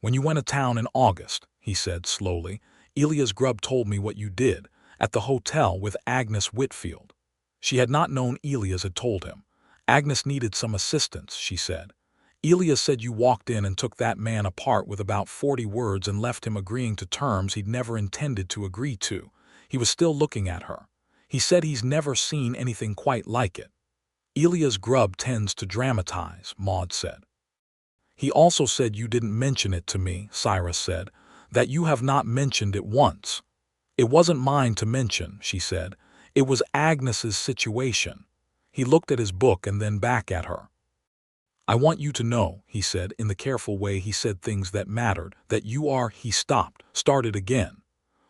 A: When you went to town in August, he said slowly, Elias Grubb told me what you did, at the hotel with Agnes Whitfield. She had not known Elias had told him. Agnes needed some assistance, she said. Elias said you walked in and took that man apart with about 40 words and left him agreeing to terms he'd never intended to agree to. He was still looking at her. He said he's never seen anything quite like it. Elias Grubb tends to dramatize, Maude said. He also said you didn't mention it to me, Cyrus said, that you have not mentioned it once. It wasn't mine to mention, she said. It was Agnes's situation. He looked at his book and then back at her. I want you to know, he said, in the careful way he said things that mattered, that you are, he stopped, started again.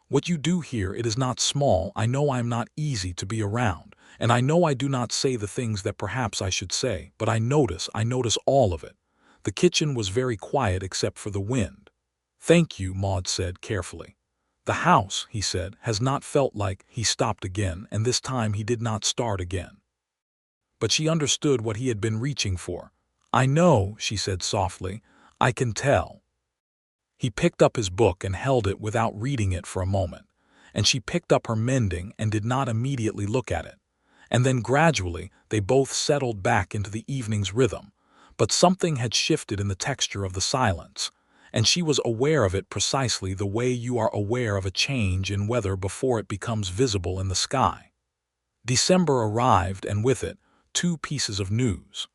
A: What you do here, it is not small. I know I am not easy to be around, and I know I do not say the things that perhaps I should say, but I notice all of it. The kitchen was very quiet except for the wind. Thank you, Maude said carefully. The house, he said, has not felt like, he stopped again, and this time he did not start again. But she understood what he had been reaching for. I know, she said softly. I can tell. He picked up his book and held it without reading it for a moment, and she picked up her mending and did not immediately look at it. And then gradually they both settled back into the evening's rhythm, but something had shifted in the texture of the silence, and she was aware of it precisely the way you are aware of a change in weather before it becomes visible in the sky. December arrived, and with it, 2 pieces of news.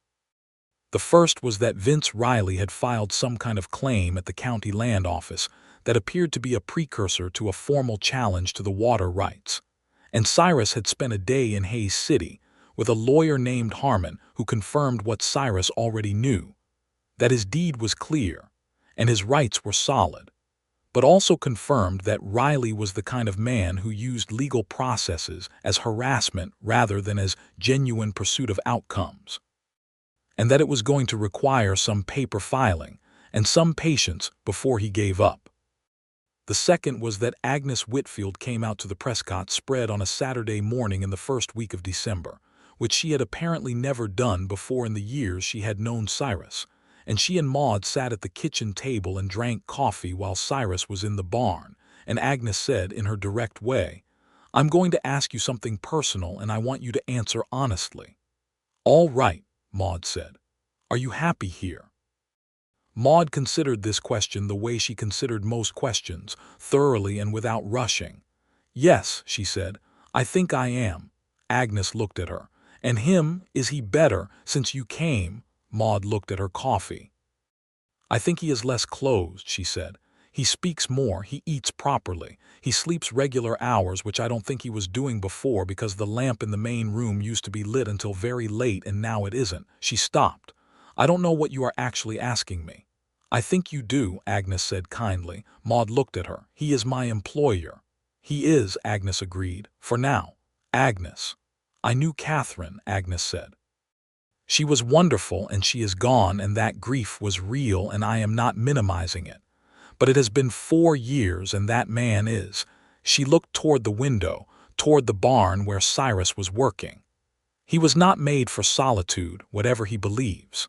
A: The first was that Vince Riley had filed some kind of claim at the county land office that appeared to be a precursor to a formal challenge to the water rights. And Cyrus had spent a day in Hayes City with a lawyer named Harmon who confirmed what Cyrus already knew, that his deed was clear and his rights were solid, but also confirmed that Riley was the kind of man who used legal processes as harassment rather than as genuine pursuit of outcomes, and that it was going to require some paper filing and some patience before he gave up. The second was that Agnes Whitfield came out to the Prescott spread on a Saturday morning in the first week of December, which she had apparently never done before in the years she had known Cyrus, and she and Maude sat at the kitchen table and drank coffee while Cyrus was in the barn, and Agnes said in her direct way, I'm going to ask you something personal and I want you to answer honestly. All right, Maude said. Are you happy here? Maude considered this question the way she considered most questions, thoroughly and without rushing. Yes, she said, I think I am. Agnes looked at her. And him, is he better since you came? Maude looked at her coffee. I think he is less closed, she said. He speaks more, he eats properly, he sleeps regular hours, which I don't think he was doing before because the lamp in the main room used to be lit until very late and now it isn't. She stopped. I don't know what you are actually asking me. I think you do, Agnes said kindly. Maude looked at her. He is my employer. He is, Agnes agreed, for now. Agnes. I knew Catherine, Agnes said. She was wonderful and she is gone, and that grief was real and I am not minimizing it. But it has been 4 years and that man is. She looked toward the window, toward the barn where Cyrus was working. He was not made for solitude, whatever he believes.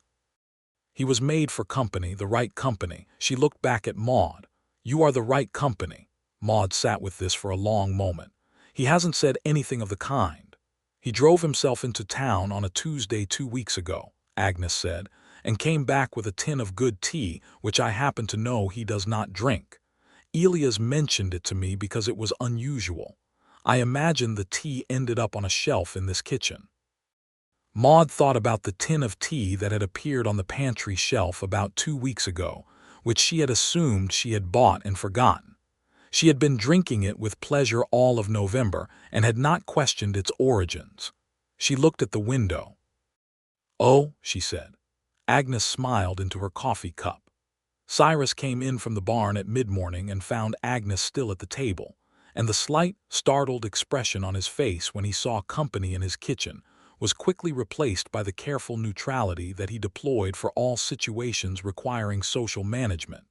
A: He was made for company, the right company. She looked back at Maude. You are the right company. Maude sat with this for a long moment. He hasn't said anything of the kind. He drove himself into town on a Tuesday 2 weeks ago, Agnes said, and came back with a tin of good tea, which I happen to know he does not drink. Elias mentioned it to me because it was unusual. I imagine the tea ended up on a shelf in this kitchen. Maude thought about the tin of tea that had appeared on the pantry shelf about 2 weeks ago, which she had assumed she had bought and forgotten. She had been drinking it with pleasure all of November and had not questioned its origins. She looked at the window. "Oh," she said. Agnes smiled into her coffee cup. Cyrus came in from the barn at mid-morning and found Agnes still at the table, and the slight, startled expression on his face when he saw company in his kitchen was quickly replaced by the careful neutrality that he deployed for all situations requiring social management.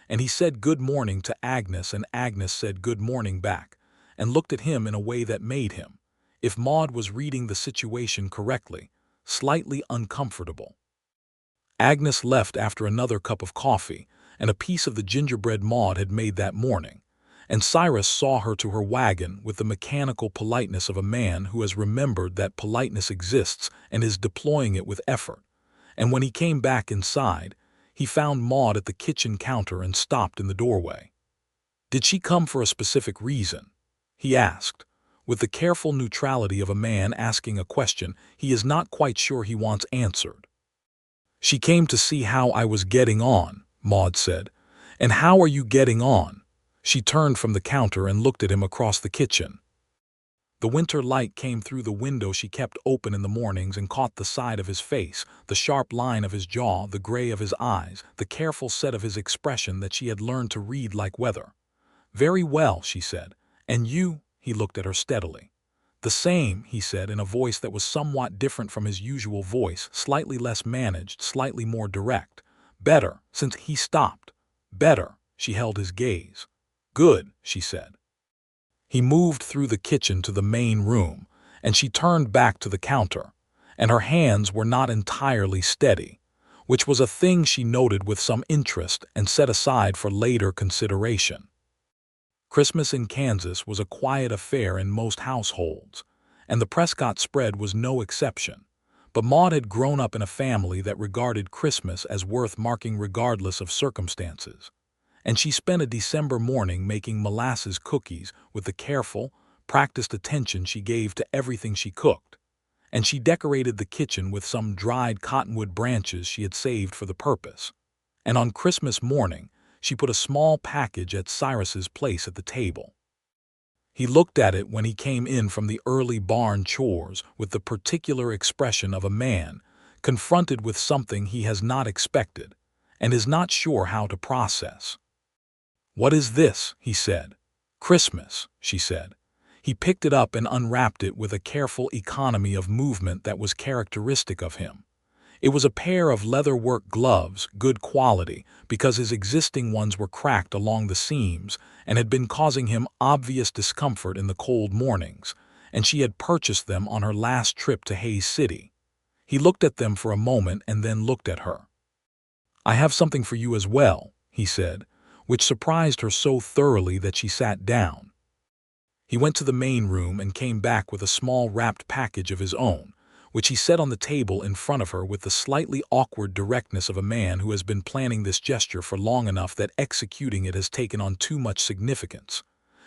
A: And he said good morning to Agnes, and Agnes said good morning back, and looked at him in a way that made him, if Maude was reading the situation correctly, slightly uncomfortable. Agnes left after another cup of coffee and a piece of the gingerbread Maude had made that morning, and Cyrus saw her to her wagon with the mechanical politeness of a man who has remembered that politeness exists and is deploying it with effort. And when he came back inside, he found Maude at the kitchen counter and stopped in the doorway. "Did she come for a specific reason?" he asked, with the careful neutrality of a man asking a question he is not quite sure he wants answered. "She came to see how I was getting on," Maude said. "And how are you getting on?" She turned from the counter and looked at him across the kitchen. The winter light came through the window she kept open in the mornings and caught the side of his face, the sharp line of his jaw, the gray of his eyes, the careful set of his expression that she had learned to read like weather. "Very well," she said. "And you?" He looked at her steadily. "The same," he said in a voice that was somewhat different from his usual voice, slightly less managed, slightly more direct. "Better," since he stopped. "Better." She held his gaze. "Good," she said. He moved through the kitchen to the main room, and she turned back to the counter, and her hands were not entirely steady, which was a thing she noted with some interest and set aside for later consideration. Christmas in Kansas was a quiet affair in most households, and the Prescott spread was no exception. But Maude had grown up in a family that regarded Christmas as worth marking regardless of circumstances, and she spent a December morning making molasses cookies with the careful, practiced attention she gave to everything she cooked, and she decorated the kitchen with some dried cottonwood branches she had saved for the purpose. And on Christmas morning, she put a small package at Cyrus's place at the table. He looked at it when he came in from the early barn chores with the particular expression of a man confronted with something he has not expected and is not sure how to process. "What is this?" he said. "Christmas," she said. He picked it up and unwrapped it with a careful economy of movement that was characteristic of him. It was a pair of leather-work gloves, good quality, because his existing ones were cracked along the seams and had been causing him obvious discomfort in the cold mornings, and she had purchased them on her last trip to Hays City. He looked at them for a moment and then looked at her. "I have something for you as well," he said, which surprised her so thoroughly that she sat down. He went to the main room and came back with a small wrapped package of his own, which he set on the table in front of her with the slightly awkward directness of a man who has been planning this gesture for long enough that executing it has taken on too much significance.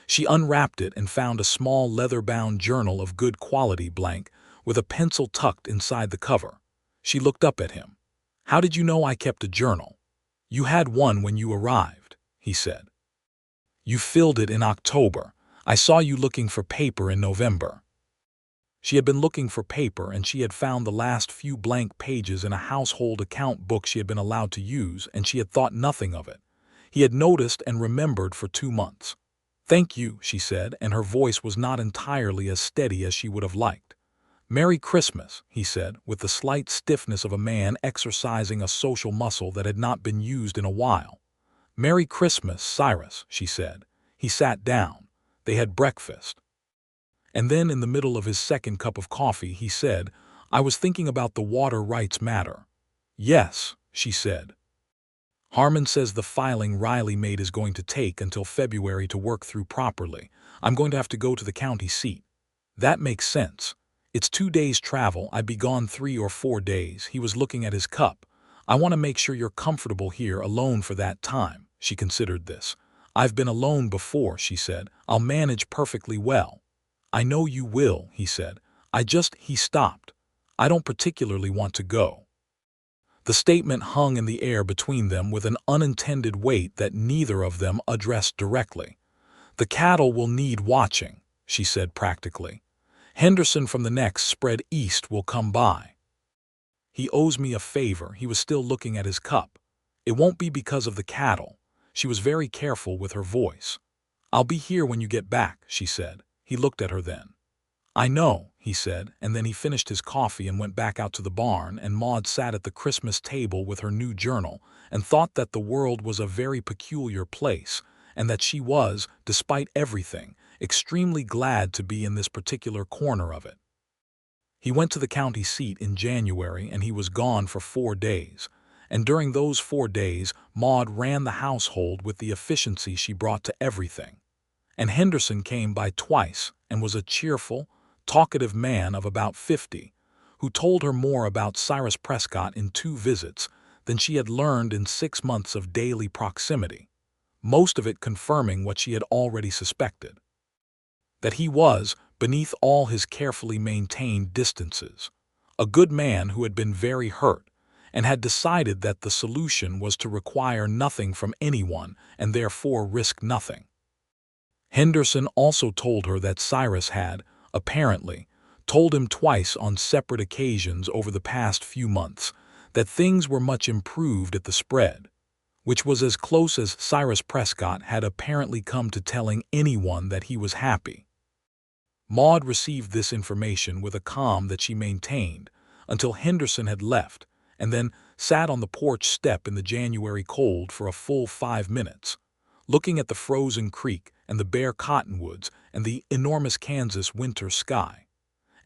A: She unwrapped it and found a small leather-bound journal of good quality blank, with a pencil tucked inside the cover. She looked up at him. "How did you know I kept a journal?" "You had one when you arrived," he said. "You filled it in October. I saw you looking for paper in November." She had been looking for paper, and she had found the last few blank pages in a household account book she had been allowed to use, and she had thought nothing of it. He had noticed and remembered for 2 months. "Thank you," she said, and her voice was not entirely as steady as she would have liked. "Merry Christmas," he said, with the slight stiffness of a man exercising a social muscle that had not been used in a while. "Merry Christmas, Cyrus," she said. He sat down. They had breakfast. And then in the middle of his second cup of coffee, he said, "I was thinking about the water rights matter." "Yes," she said. "Harmon says the filing Riley made is going to take until February to work through properly. I'm going to have to go to the county seat." "That makes sense. It's 2 days' travel. I'd be gone 3 or 4 days." He was looking at his cup. "I want to make sure you're comfortable here alone for that time." She considered this. "I've been alone before," she said. "I'll manage perfectly well." "I know you will," he said. He stopped. I don't particularly want to go." The statement hung in the air between them with an unintended weight that neither of them addressed directly. "The cattle will need watching," she said practically. "Henderson from the next spread east will come by. He owes me a favor." He was still looking at his cup. "It won't be because of the cattle." She was very careful with her voice. "I'll be here when you get back," she said. He looked at her then. "I know," he said, and then he finished his coffee and went back out to the barn, and Maude sat at the Christmas table with her new journal and thought that the world was a very peculiar place, and that she was, despite everything, extremely glad to be in this particular corner of it. He went to the county seat in January, and he was gone for 4 days. And during those 4 days, Maude ran the household with the efficiency she brought to everything. And Henderson came by twice and was a cheerful, talkative man of about 50, who told her more about Cyrus Prescott in 2 visits than she had learned in 6 months of daily proximity, most of it confirming what she had already suspected: that he was, beneath all his carefully maintained distances, a good man who had been very hurt and had decided that the solution was to require nothing from anyone and therefore risk nothing. Henderson also told her that Cyrus had, apparently, told him twice on separate occasions over the past few months that things were much improved at the spread, which was as close as Cyrus Prescott had apparently come to telling anyone that he was happy. Maude received this information with a calm that she maintained until Henderson had left, and then sat on the porch step in the January cold for a full 5 minutes, looking at the frozen creek and the bare cottonwoods and the enormous Kansas winter sky,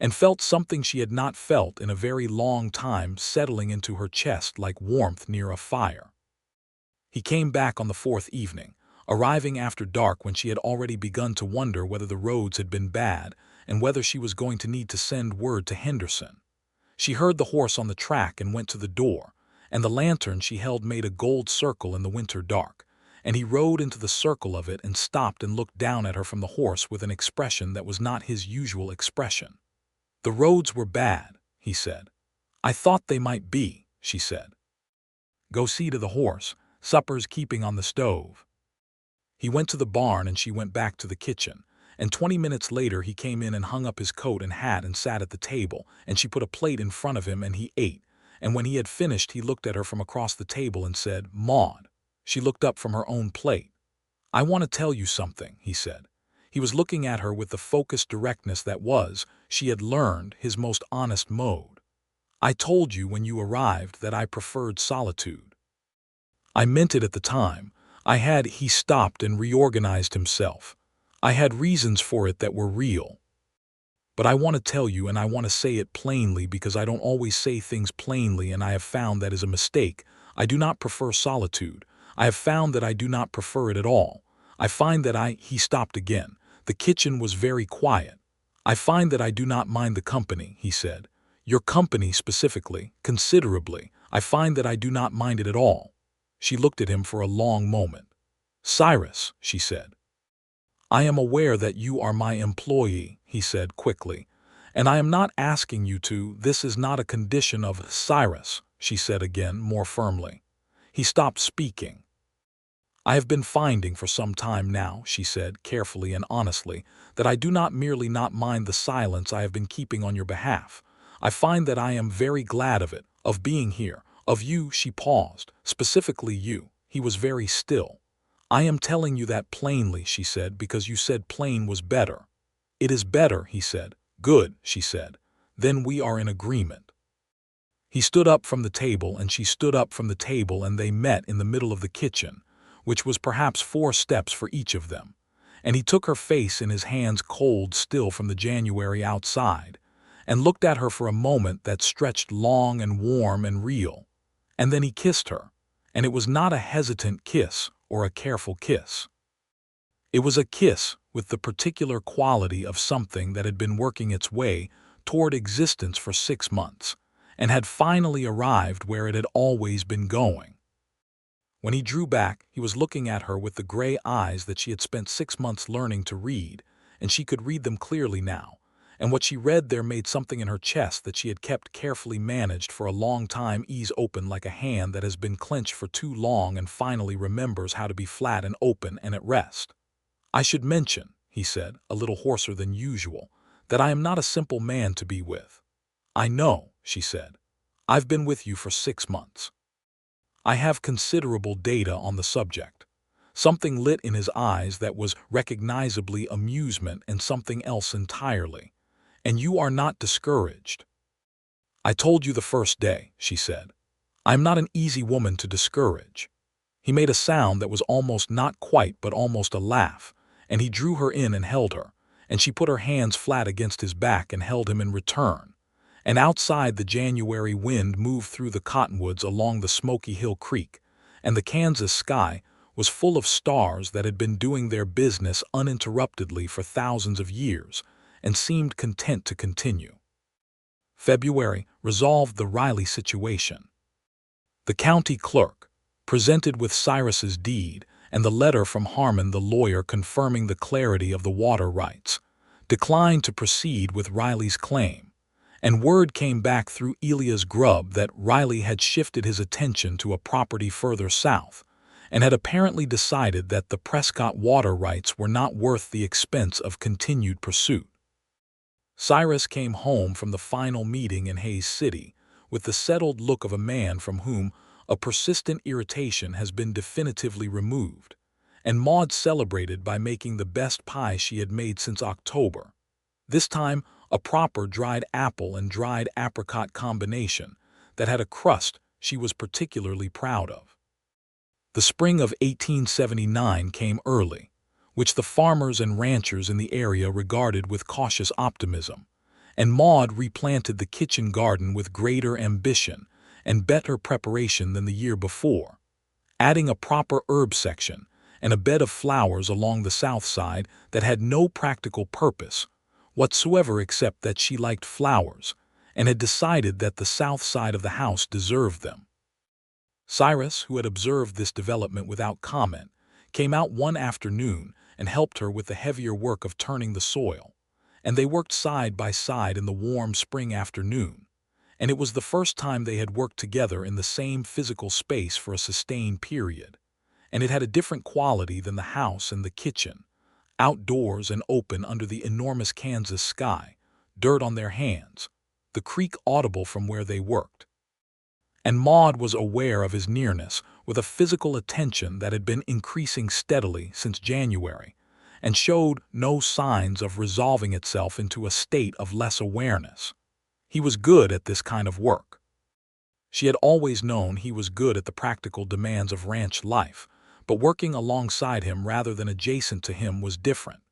A: and felt something she had not felt in a very long time settling into her chest like warmth near a fire. He came back on the 4th evening, arriving after dark when she had already begun to wonder whether the roads had been bad and whether she was going to need to send word to Henderson. She heard the horse on the track and went to the door, and the lantern she held made a gold circle in the winter dark, and he rode into the circle of it and stopped and looked down at her from the horse with an expression that was not his usual expression. "The roads were bad," he said. "I thought they might be," she said. "Go see to the horse. Supper's keeping on the stove." He went to the barn and she went back to the kitchen, and 20 minutes later he came in and hung up his coat and hat and sat at the table, and she put a plate in front of him and he ate, and when he had finished he looked at her from across the table and said, "Maude." She looked up from her own plate. "I want to tell you something," he said. He was looking at her with the focused directness that was, she had learned, his most honest mode. "I told you when you arrived that I preferred solitude. I meant it at the time. He stopped and reorganized himself. I had reasons for it that were real. But I want to tell you, and I want to say it plainly because I don't always say things plainly, and I have found that is a mistake. I do not prefer solitude. I have found that I do not prefer it at all. I find that He stopped again. The kitchen was very quiet. "I find that I do not mind the company," he said. "Your company specifically, considerably. I find that I do not mind it at all." She looked at him for a long moment. "Cyrus," she said. "I am aware that you are my employee," he said quickly, "and I am not asking you to. This is not a condition of—" "Cyrus," she said again, more firmly. He stopped speaking. "I have been finding for some time now," she said, carefully and honestly, "that I do not merely not mind the silence I have been keeping on your behalf. I find that I am very glad of it, of being here, of you." She paused. "Specifically you." He was very still. "I am telling you that plainly," she said, "because you said plain was better." "It is better," he said. "Good," she said. "Then we are in agreement." He stood up from the table and she stood up from the table, and they met in the middle of the kitchen, which was perhaps 4 steps for each of them, and he took her face in his hands, cold still from the January outside, and looked at her for a moment that stretched long and warm and real, and then he kissed her, and it was not a hesitant kiss or a careful kiss. It was a kiss with the particular quality of something that had been working its way toward existence for 6 months, and had finally arrived where it had always been going. When he drew back, he was looking at her with the gray eyes that she had spent 6 months learning to read, and she could read them clearly now, and what she read there made something in her chest that she had kept carefully managed for a long time ease open like a hand that has been clenched for too long and finally remembers how to be flat and open and at rest. "I should mention," he said, a little hoarser than usual, "that I am not a simple man to be with." "I know," she said. "I've been with you for 6 months. I have considerable data on the subject." Something lit in his eyes that was recognizably amusement and something else entirely. "And you are not discouraged." "I told you the first day," she said. "I am not an easy woman to discourage." He made a sound that was almost not quite but almost a laugh, and he drew her in and held her, and she put her hands flat against his back and held him in return. And outside the January wind moved through the cottonwoods along the Smoky Hill Creek, and the Kansas sky was full of stars that had been doing their business uninterruptedly for thousands of years and seemed content to continue. February resolved the Riley situation. The county clerk, presented with Cyrus's deed and the letter from Harmon the lawyer confirming the clarity of the water rights, declined to proceed with Riley's claim, and word came back through Elias Grubb that Riley had shifted his attention to a property further south and had apparently decided that the Prescott water rights were not worth the expense of continued pursuit. Cyrus came home from the final meeting in Hays City with the settled look of a man from whom a persistent irritation has been definitively removed, and Maude celebrated by making the best pie she had made since October. This time, a proper dried apple and dried apricot combination that had a crust she was particularly proud of. The spring of 1879 came early, which the farmers and ranchers in the area regarded with cautious optimism, and Maude replanted the kitchen garden with greater ambition and better preparation than the year before, adding a proper herb section and a bed of flowers along the south side that had no practical purpose whatsoever except that she liked flowers and had decided that the south side of the house deserved them. Cyrus, who had observed this development without comment, came out one afternoon and helped her with the heavier work of turning the soil, and they worked side by side in the warm spring afternoon, and it was the first time they had worked together in the same physical space for a sustained period, and it had a different quality than the house and the kitchen, outdoors and open under the enormous Kansas sky, dirt on their hands, the creek audible from where they worked. And Maude was aware of his nearness with a physical attention that had been increasing steadily since January, and showed no signs of resolving itself into a state of less awareness. He was good at this kind of work. She had always known he was good at the practical demands of ranch life, but working alongside him rather than adjacent to him was different.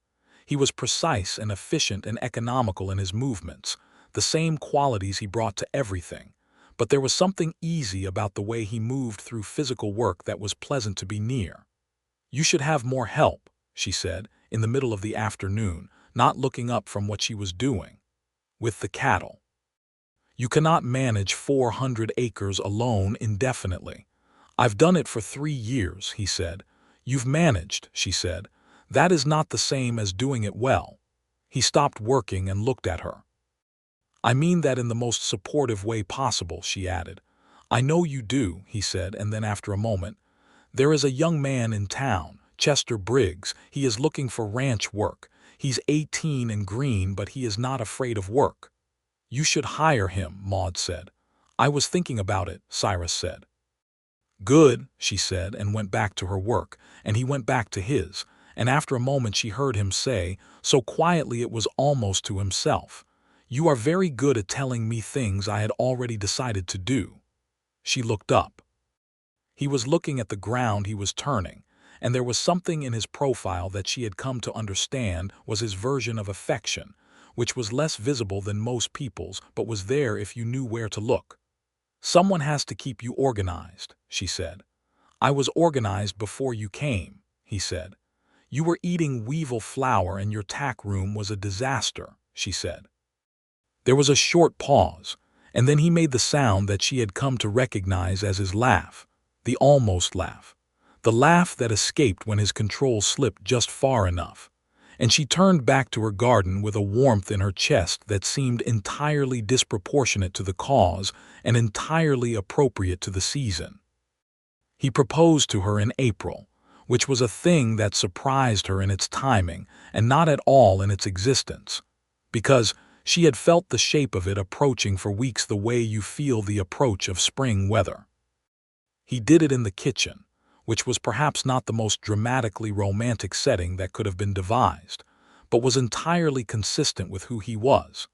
A: He was precise and efficient and economical in his movements, the same qualities he brought to everything, but there was something easy about the way he moved through physical work that was pleasant to be near. "You should have more help," she said, in the middle of the afternoon, not looking up from what she was doing. "With the cattle. You cannot manage 400 acres alone indefinitely." "I've done it for 3 years," he said. "You've managed," she said. "That is not the same as doing it well." He stopped working and looked at her. "I mean that in the most supportive way possible," she added. "I know you do," he said, and then after a moment, "There is a young man in town, Chester Briggs. He is looking for ranch work. He's 18 and green, but he is not afraid of work." "You should hire him," Maude said. "I was thinking about it," Cyrus said. "Good," she said, and went back to her work, and he went back to his, and after a moment she heard him say, so quietly it was almost to himself, "You are very good at telling me things I had already decided to do." She looked up. He was looking at the ground he was turning, and there was something in his profile that she had come to understand was his version of affection, which was less visible than most people's but was there if you knew where to look. "Someone has to keep you organized," she said. "I was organized before you came," he said. "You were eating weevil flour and your tack room was a disaster," she said. There was a short pause, and then he made the sound that she had come to recognize as his laugh, the almost laugh, the laugh that escaped when his control slipped just far enough, and she turned back to her garden with a warmth in her chest that seemed entirely disproportionate to the cause and entirely appropriate to the season. He proposed to her in April, which was a thing that surprised her in its timing and not at all in its existence, because she had felt the shape of it approaching for weeks the way you feel the approach of spring weather. He did it in the kitchen, which was perhaps not the most dramatically romantic setting that could have been devised, but was entirely consistent with who he was.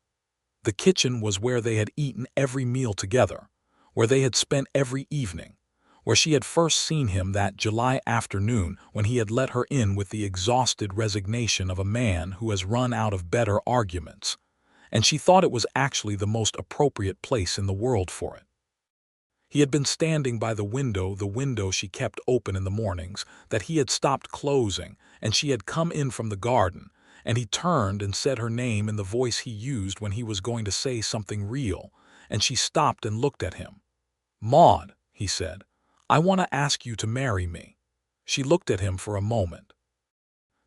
A: The kitchen was where they had eaten every meal together, where they had spent every evening, where she had first seen him that July afternoon when he had let her in with the exhausted resignation of a man who has run out of better arguments, and she thought it was actually the most appropriate place in the world for it. He had been standing by the window she kept open in the mornings, that he had stopped closing, and she had come in from the garden, and he turned and said her name in the voice he used when he was going to say something real, and she stopped and looked at him. "Maude," he said, "I want to ask you to marry me." She looked at him for a moment.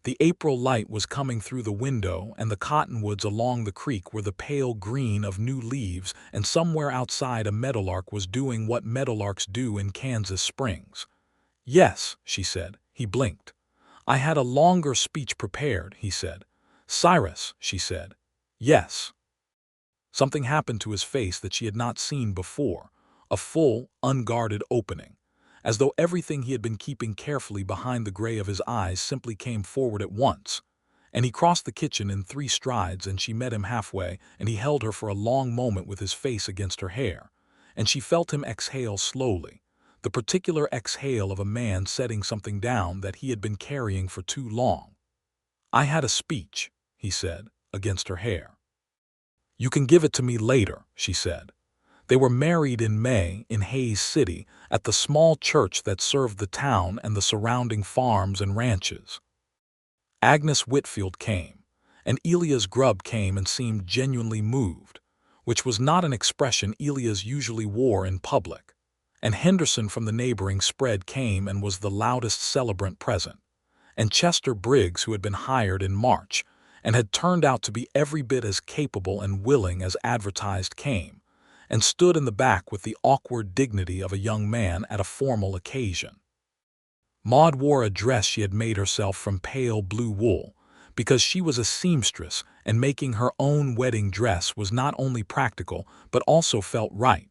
A: The April light was coming through the window, and the cottonwoods along the creek were the pale green of new leaves, and somewhere outside a meadowlark was doing what meadowlarks do in Kansas springs. "Yes," she said. He blinked. "I had a longer speech prepared," he said. "Cyrus," she said. "Yes." Something happened to his face that she had not seen before, a full, unguarded opening, as though everything he had been keeping carefully behind the gray of his eyes simply came forward at once. And he crossed the kitchen in 3 strides, and she met him halfway, and he held her for a long moment with his face against her hair, and she felt him exhale slowly, the particular exhale of a man setting something down that he had been carrying for too long. "I had a speech," he said, against her hair. "You can give it to me later," she said. They were married in May in Hays City at the small church that served the town and the surrounding farms and ranches. Agnes Whitfield came, and Elias Grubb came and seemed genuinely moved, which was not an expression Elias usually wore in public, and Henderson from the neighboring spread came and was the loudest celebrant present, and Chester Briggs, who had been hired in March and had turned out to be every bit as capable and willing as advertised, came, and stood in the back with the awkward dignity of a young man at a formal occasion. Maude wore a dress she had made herself from pale blue wool, because she was a seamstress, and making her own wedding dress was not only practical but also felt right.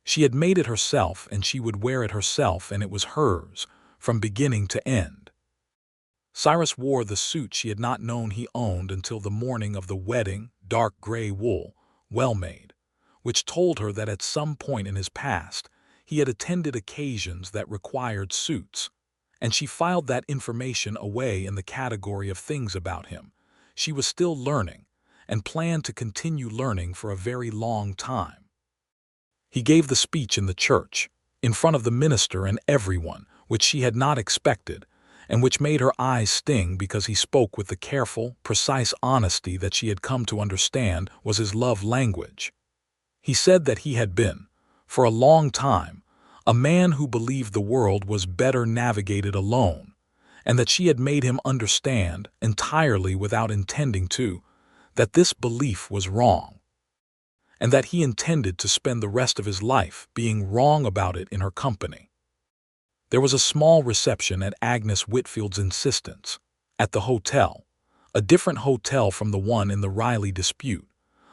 A: She had made it herself, and she would wear it herself, and it was hers, from beginning to end. Cyrus wore the suit she had not known he owned until the morning of the wedding, dark gray wool, well-made, which told her that at some point in his past he had attended occasions that required suits, and she filed that information away in the category of things about him. She was still learning, and planned to continue learning for a very long time. He gave the speech in the church, in front of the minister and everyone, which she had not expected, and which made her eyes sting because he spoke with the careful, precise honesty that she had come to understand was his love language. He said that he had been, for a long time, a man who believed the world was better navigated alone, and that she had made him understand, entirely without intending to, that this belief was wrong, and that he intended to spend the rest of his life being wrong about it in her company. There was a small reception at Agnes Whitfield's insistence, at the hotel, a different hotel from the one in the Riley dispute,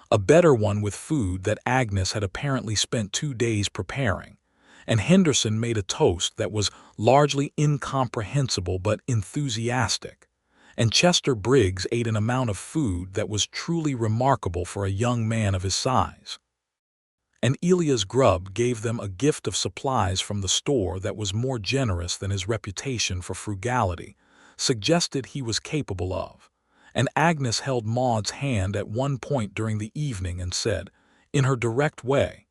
A: a better one with food that Agnes had apparently spent 2 days preparing, and Henderson made a toast that was largely incomprehensible but enthusiastic, and Chester Briggs ate an amount of food that was truly remarkable for a young man of his size. And Elias Grubb gave them a gift of supplies from the store that was more generous than his reputation for frugality suggested he was capable of. And Agnes held Maude's hand at one point during the evening and said, in her direct way,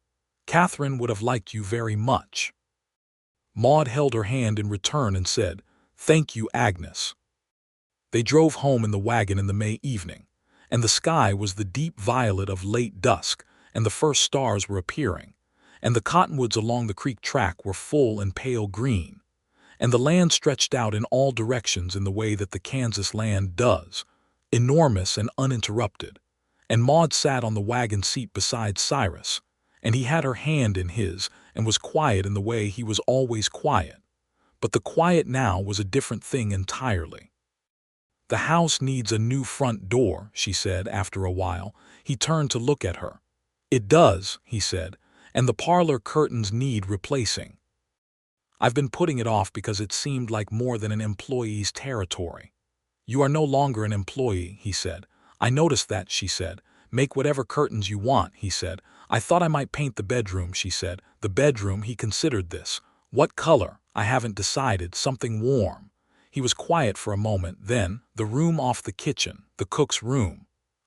A: "Catherine would have liked you very much." Maude held her hand in return and said, "Thank you, Agnes." They drove home in the wagon in the May evening, and the sky was the deep violet of late dusk, and the first stars were appearing, and the cottonwoods along the creek track were full and pale green, and the land stretched out in all directions in the way that the Kansas land does, enormous and uninterrupted, and Maude sat on the wagon seat beside Cyrus, and he had her hand in his and was quiet in the way he was always quiet. But the quiet now was a different thing entirely. "The house needs a new front door," she said after a while. He turned to look at her. "It does," he said, "and the parlor curtains need replacing. I've been putting it off because it seemed like more than an employee's territory." "You are no longer an employee," he said. "I noticed that," she said. "Make whatever curtains you want," he said. "I thought I might paint the bedroom," she said. The bedroom, he considered this. "What color? I haven't decided. Something warm." He was quiet for a moment, then, "The room off the kitchen, the cook's room."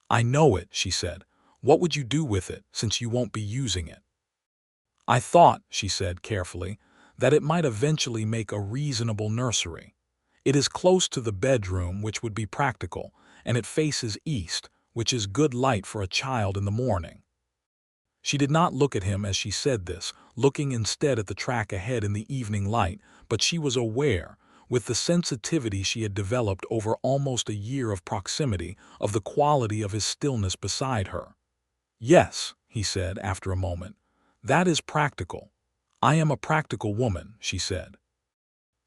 A: "I know it," she said. "What would you do with it, since you won't be using it?" "I thought," she said carefully, "that it might eventually make a reasonable nursery. It is close to the bedroom, which would be practical, and it faces east, which is good light for a child in the morning." She did not look at him as she said this, looking instead at the track ahead in the evening light, but she was aware, with the sensitivity she had developed over almost a year of proximity, of the quality of his stillness beside her. "Yes," he said after a moment, "that is practical. I am a practical woman," she said.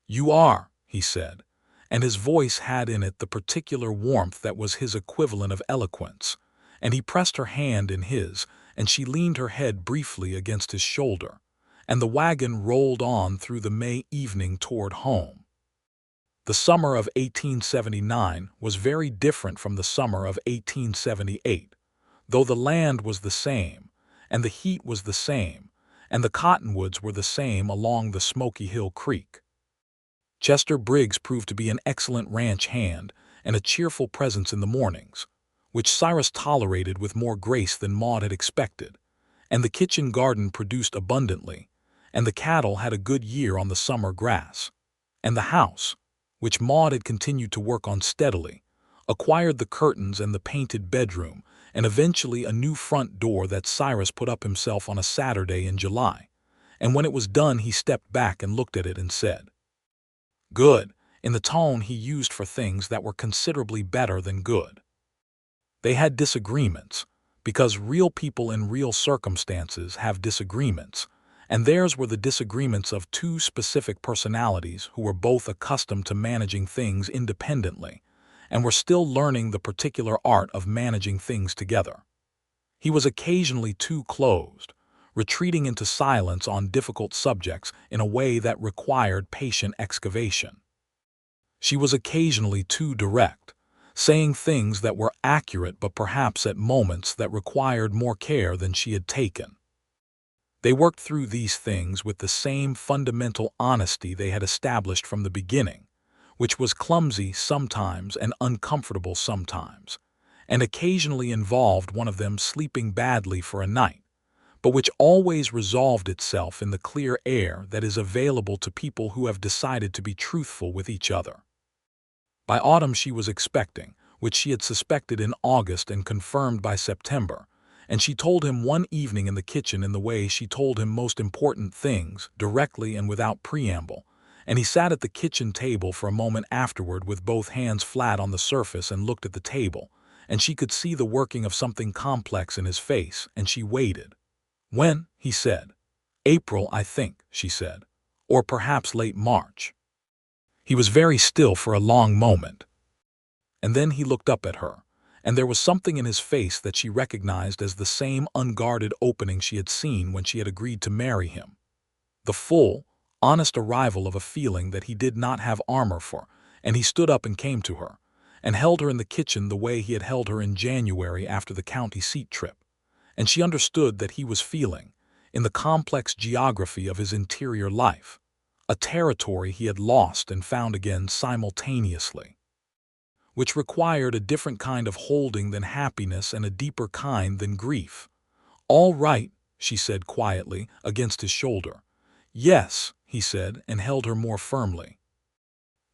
A: "You are," he said, and his voice had in it the particular warmth that was his equivalent of eloquence, and he pressed her hand in his, and she leaned her head briefly against his shoulder, and the wagon rolled on through the May evening toward home. The summer of 1879 was very different from the summer of 1878, though the land was the same, and the heat was the same, and the cottonwoods were the same along the Smoky Hill Creek. Chester Briggs proved to be an excellent ranch hand and a cheerful presence in the mornings, which Cyrus tolerated with more grace than Maude had expected, and the kitchen garden produced abundantly, and the cattle had a good year on the summer grass, and the house, which Maude had continued to work on steadily, acquired the curtains and the painted bedroom, and eventually a new front door that Cyrus put up himself on a Saturday in July, and when it was done he stepped back and looked at it and said, "Good," in the tone he used for things that were considerably better than good. They had disagreements, because real people in real circumstances have disagreements, and theirs were the disagreements of two specific personalities who were both accustomed to managing things independently, and were still learning the particular art of managing things together. He was occasionally too closed, retreating into silence on difficult subjects in a way that required patient excavation. She was occasionally too direct, saying things that were accurate but perhaps at moments that required more care than she had taken. They worked through these things with the same fundamental honesty they had established from the beginning, which was clumsy sometimes and uncomfortable sometimes, and occasionally involved one of them sleeping badly for a night, but which always resolved itself in the clear air that is available to people who have decided to be truthful with each other. By autumn she was expecting, which she had suspected in August and confirmed by September, and she told him one evening in the kitchen in the way she told him most important things, directly and without preamble, and he sat at the kitchen table for a moment afterward with both hands flat on the surface and looked at the table, and she could see the working of something complex in his face, and she waited. "When?" he said. "April, I think," she said, "or perhaps late March." He was very still for a long moment, and then he looked up at her, and there was something in his face that she recognized as the same unguarded opening she had seen when she had agreed to marry him. The full, honest arrival of a feeling that he did not have armor for, and he stood up and came to her, and held her in the kitchen the way he had held her in January after the county seat trip, and she understood that he was feeling, in the complex geography of his interior life, a territory he had lost and found again simultaneously, which required a different kind of holding than happiness and a deeper kind than grief. "All right," she said quietly, against his shoulder. "Yes," he said, and held her more firmly.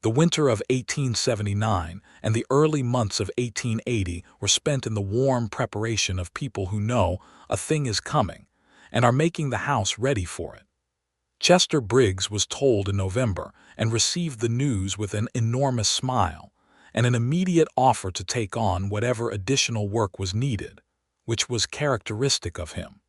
A: The winter of 1879 and the early months of 1880 were spent in the warm preparation of people who know a thing is coming and are making the house ready for it. Chester Briggs was told in November and received the news with an enormous smile, and an immediate offer to take on whatever additional work was needed, which was characteristic of him.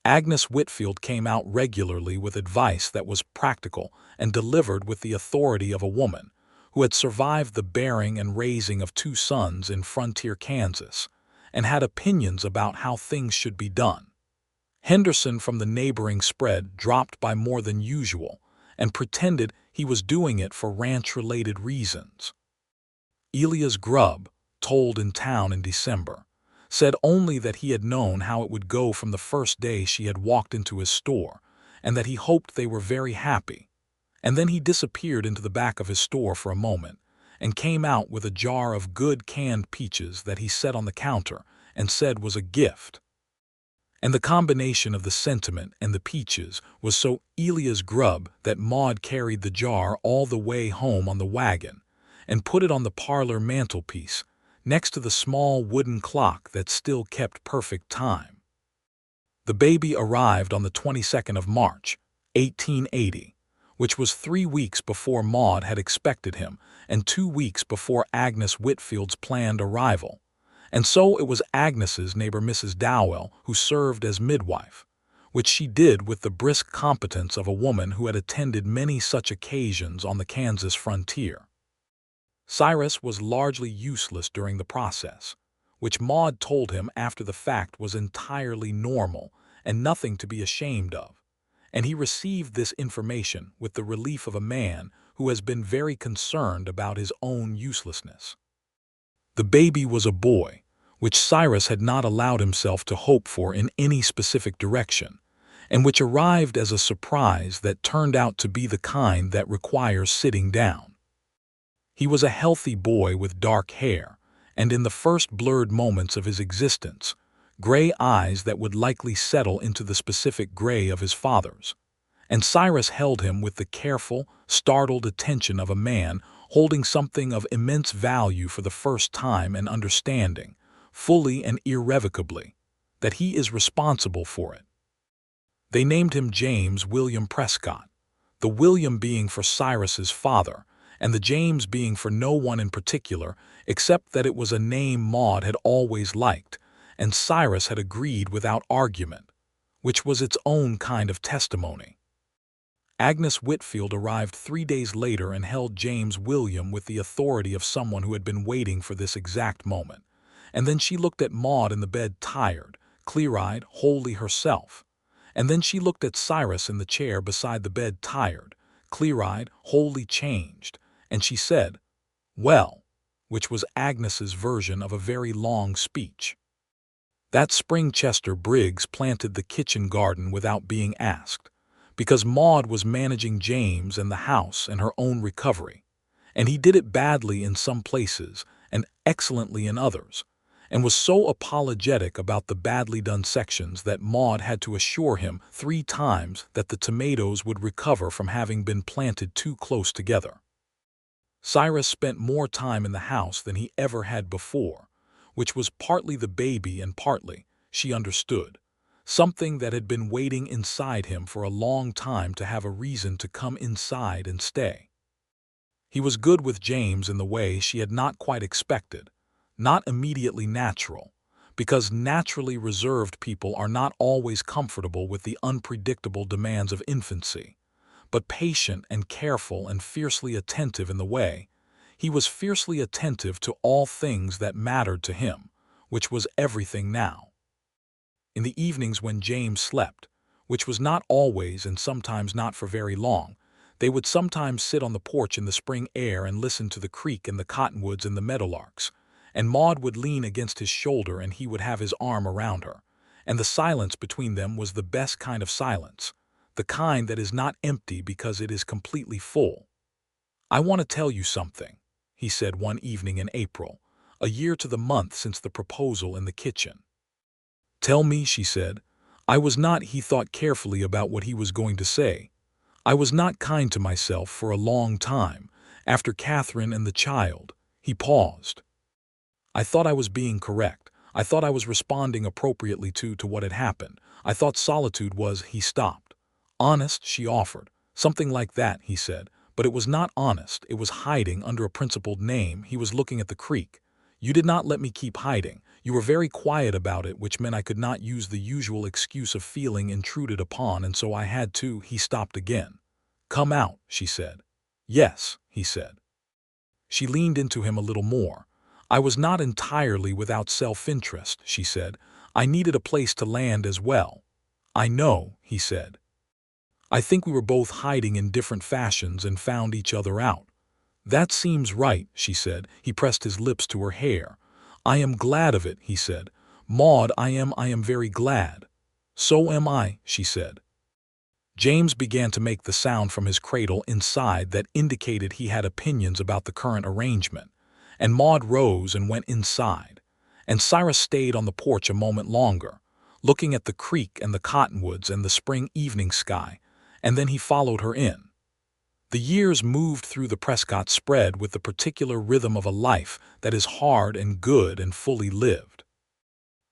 A: Agnes Whitfield came out regularly with advice that was practical and delivered with the authority of a woman who had survived the bearing and raising of 2 sons in frontier Kansas and had opinions about how things should be done. Henderson from the neighboring spread dropped by more than usual and pretended he was doing it for ranch-related reasons. Elias Grubb, told in town in December, said only that he had known how it would go from the first day she had walked into his store, and that he hoped they were very happy. And then he disappeared into the back of his store for a moment, and came out with a jar of good canned peaches that he set on the counter and said was a gift. And the combination of the sentiment and the peaches was so Elias Grubb that Maude carried the jar all the way home on the wagon and put it on the parlor mantelpiece next to the small wooden clock that still kept perfect time. The baby arrived on the 22nd of March, 1880, which was 3 weeks before Maude had expected him and 2 weeks before Agnes Whitfield's planned arrival. And so it was Agnes's neighbor Mrs. Dowell who served as midwife, which she did with the brisk competence of a woman who had attended many such occasions on the Kansas frontier. Cyrus was largely useless during the process, which Maude told him after the fact was entirely normal and nothing to be ashamed of, and he received this information with the relief of a man who has been very concerned about his own uselessness. The baby was a boy, which Cyrus had not allowed himself to hope for in any specific direction, and which arrived as a surprise that turned out to be the kind that requires sitting down. He was a healthy boy with dark hair, and in the first blurred moments of his existence, gray eyes that would likely settle into the specific gray of his father's. And Cyrus held him with the careful, startled attention of a man holding something of immense value for the first time and understanding, fully and irrevocably, that he is responsible for it. They named him James William Prescott, the William being for Cyrus's father, and the James being for no one in particular, except that it was a name Maude had always liked, and Cyrus had agreed without argument, which was its own kind of testimony. Agnes Whitfield arrived 3 days later and held James William with the authority of someone who had been waiting for this exact moment, and then she looked at Maude in the bed tired, clear-eyed, wholly herself, and then she looked at Cyrus in the chair beside the bed tired, clear-eyed, wholly changed, and she said, "Well," which was Agnes's version of a very long speech. That spring Chester Briggs planted the kitchen garden without being asked, because Maude was managing James and the house and her own recovery, and he did it badly in some places and excellently in others, and was so apologetic about the badly done sections that Maude had to assure him 3 times that the tomatoes would recover from having been planted too close together. Cyrus spent more time in the house than he ever had before, which was partly the baby and partly, she understood, something that had been waiting inside him for a long time to have a reason to come inside and stay. He was good with James in the way she had not quite expected, not immediately natural, because naturally reserved people are not always comfortable with the unpredictable demands of infancy, but patient and careful and fiercely attentive in the way. He was fiercely attentive to all things that mattered to him, which was everything now. In the evenings when James slept, which was not always and sometimes not for very long, they would sometimes sit on the porch in the spring air and listen to the creek and the cottonwoods and the meadowlarks, and Maude would lean against his shoulder and he would have his arm around her, and the silence between them was the best kind of silence, the kind that is not empty because it is completely full. "I want to tell you something," he said one evening in April, a year to the month since the proposal in the kitchen. "Tell me," she said. I was not, he thought carefully about what he was going to say. I was not kind to myself for a long time. After Catherine and the child, he paused. I thought I was being correct. I thought I was responding appropriately to what had happened. I thought Solitude was, he stopped. Honest, she offered. Something like that, he said, But it was not honest. It was hiding under a principled name. He was looking at the creek. You did not let me keep hiding. You were very quiet about it, which meant I could not use the usual excuse of feeling intruded upon, and so I had to. He stopped again. Come out, she said. Yes, he said. She leaned into him a little more. I was not entirely without self-interest, she said. I needed a place to land as well. I know, he said. I think we were both hiding in different fashions and found each other out. That seems right, she said. He pressed his lips to her hair. I am glad of it, he said. Maude, I am very glad. So am I, she said. James began to make the sound from his cradle inside that indicated he had opinions about the current arrangement, and Maude rose and went inside, and Cyrus stayed on the porch a moment longer, looking at the creek and the cottonwoods and the spring evening sky, and then he followed her in. The years moved through the Prescott spread with the particular rhythm of a life that is hard and good and fully lived.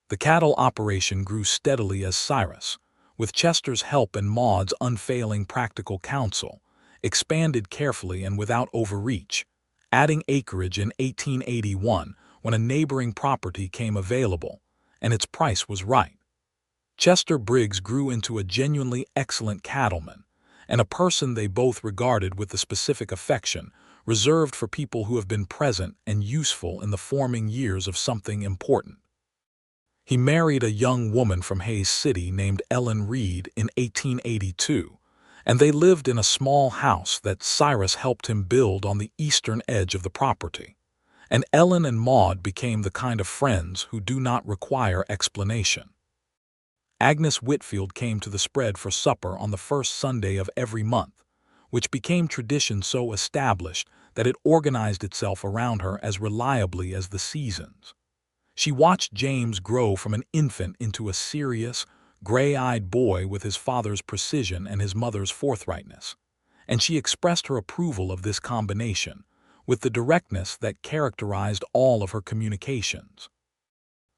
A: The cattle operation grew steadily as Cyrus, with Chester's help and Maude's unfailing practical counsel, expanded carefully and without overreach, adding acreage in 1881 when a neighboring property came available, and its price was right. Chester Briggs grew into a genuinely excellent cattleman, and a person they both regarded with the specific affection reserved for people who have been present and useful in the forming years of something important. He married a young woman from Hayes City named Ellen Reed in 1882, and they lived in a small house that Cyrus helped him build on the eastern edge of the property. And Ellen and Maude became the kind of friends who do not require explanation. Agnes Whitfield came to the spread for supper on the first Sunday of every month, which became tradition so established that it organized itself around her as reliably as the seasons. She watched James grow from an infant into a serious, gray-eyed boy with his father's precision and his mother's forthrightness, and she expressed her approval of this combination, with the directness that characterized all of her communications.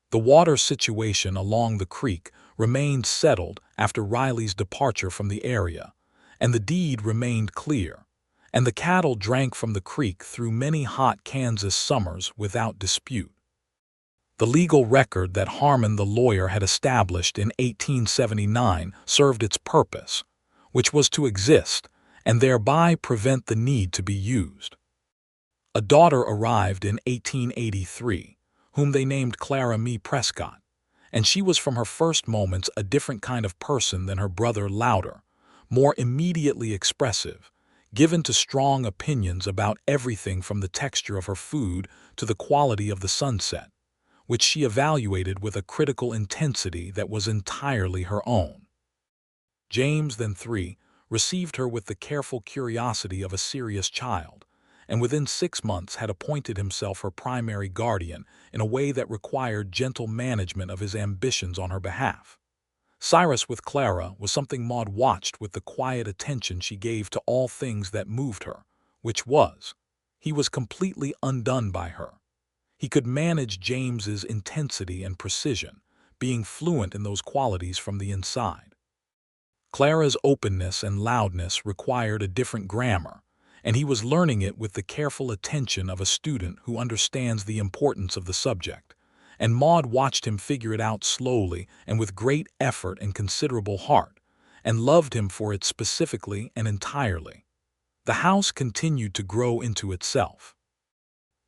A: The water situation along the creek remained settled after Riley's departure from the area, and the deed remained clear, and the cattle drank from the creek through many hot Kansas summers without dispute. The legal record that Harmon the lawyer had established in 1879 served its purpose, which was to exist and thereby prevent the need to be used. A daughter arrived in 1883, whom they named Clara Me Prescott, and she was from her first moments a different kind of person than her brother, louder, more immediately expressive, given to strong opinions about everything from the texture of her food to the quality of the sunset, which she evaluated with a critical intensity that was entirely her own. James, then 3, received her with the careful curiosity of a serious child, and within 6 months had appointed himself her primary guardian in a way that required gentle management of his ambitions on her behalf. Cyrus with Clara was something Maude watched with the quiet attention she gave to all things that moved her, which was, he was completely undone by her. He could manage James's intensity and precision, being fluent in those qualities from the inside. Clara's openness and loudness required a different grammar, and he was learning it with the careful attention of a student who understands the importance of the subject, and Maude watched him figure it out slowly and with great effort and considerable heart, and loved him for it specifically and entirely. The house continued to grow into itself.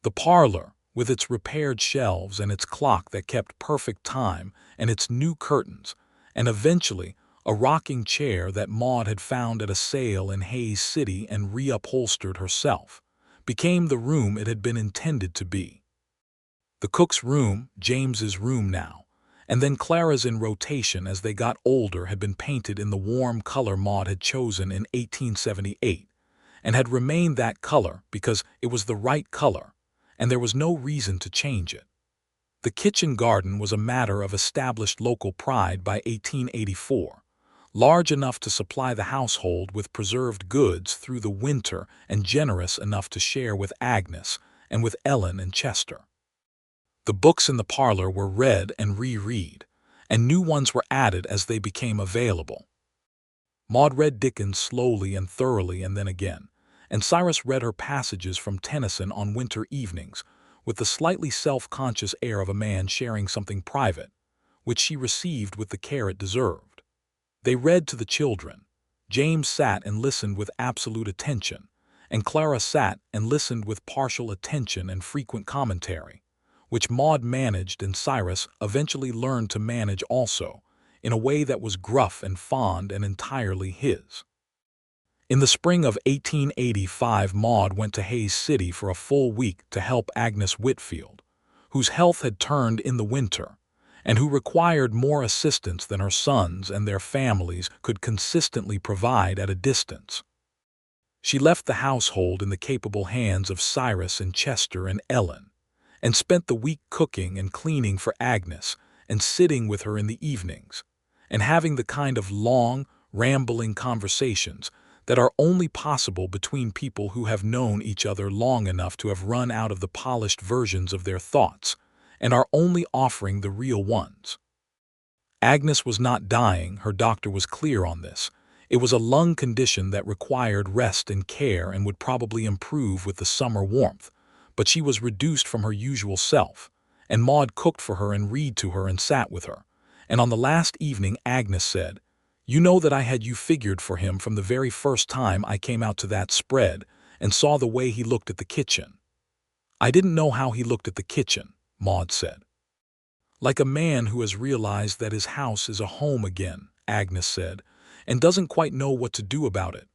A: The parlor, with its repaired shelves and its clock that kept perfect time and its new curtains, and eventually a rocking chair that Maude had found at a sale in Hayes City and reupholstered herself, became the room it had been intended to be. The cook's room, James's room now, and then Clara's in rotation as they got older had been painted in the warm color Maude had chosen in 1878, and had remained that color because it was the right color, and there was no reason to change it. The kitchen garden was a matter of established local pride by 1884, large enough to supply the household with preserved goods through the winter and generous enough to share with Agnes and with Ellen and Chester. The books in the parlor were read and reread, and new ones were added as they became available. Maude read Dickens slowly and thoroughly and then again, and Cyrus read her passages from Tennyson on winter evenings, with the slightly self-conscious air of a man sharing something private, which she received with the care it deserved. They read to the children. James sat and listened with absolute attention, and Clara sat and listened with partial attention and frequent commentary, which Maude managed and Cyrus eventually learned to manage also, in a way that was gruff and fond and entirely his. In the spring of 1885, Maude went to Hayes City for a full week to help Agnes Whitfield, whose health had turned in the winter, and who required more assistance than her sons and their families could consistently provide at a distance. She left the household in the capable hands of Cyrus and Chester and Ellen, and spent the week cooking and cleaning for Agnes and sitting with her in the evenings, and having the kind of long, rambling conversations that are only possible between people who have known each other long enough to have run out of the polished versions of their thoughts and are only offering the real ones. Agnes was not dying, her doctor was clear on this. It was a lung condition that required rest and care and would probably improve with the summer warmth, but she was reduced from her usual self, and Maude cooked for her and read to her and sat with her. And on the last evening Agnes said, "You know that I had you figured for him from the very first time I came out to that spread and saw the way he looked at the kitchen." "I didn't know how he looked at the kitchen," Maude said. "Like a man who has realized that his house is a home again," Agnes said, "and doesn't quite know what to do about it."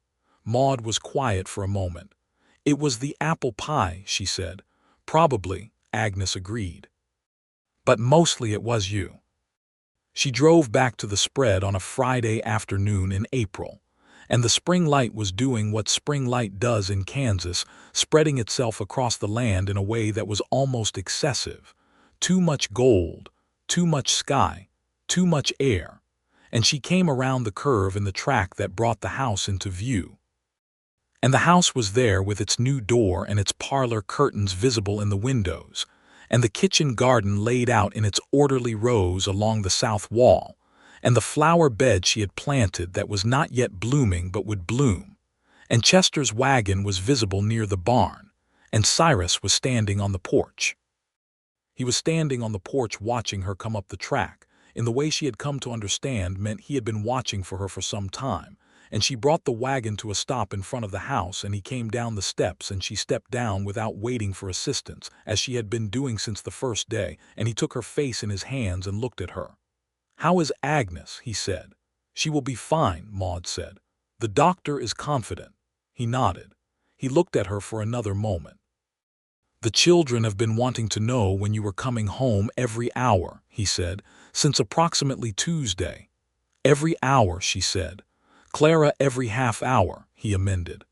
A: Maude was quiet for a moment. "It was the apple pie," she said. "Probably," Agnes agreed. "But mostly it was you." She drove back to the spread on a Friday afternoon in April, and the spring light was doing what spring light does in Kansas, spreading itself across the land in a way that was almost excessive. Too much gold, too much sky, too much air, and she came around the curve in the track that brought the house into view. And the house was there with its new door and its parlor curtains visible in the windows, and the kitchen garden laid out in its orderly rows along the south wall, and the flower bed she had planted that was not yet blooming but would bloom, and Chester's wagon was visible near the barn, and Cyrus was standing on the porch. He was standing on the porch watching her come up the track, in the way she had come to understand meant he had been watching for her for some time, and she brought the wagon to a stop in front of the house, and he came down the steps, and she stepped down without waiting for assistance, as she had been doing since the first day, and he took her face in his hands and looked at her. "How is Agnes?" he said. "She will be fine," Maude said. "The doctor is confident." He nodded. He looked at her for another moment. "The children have been wanting to know when you were coming home every hour," he said, "since approximately Tuesday." "Every hour," she said. "Clara, every half hour," he amended.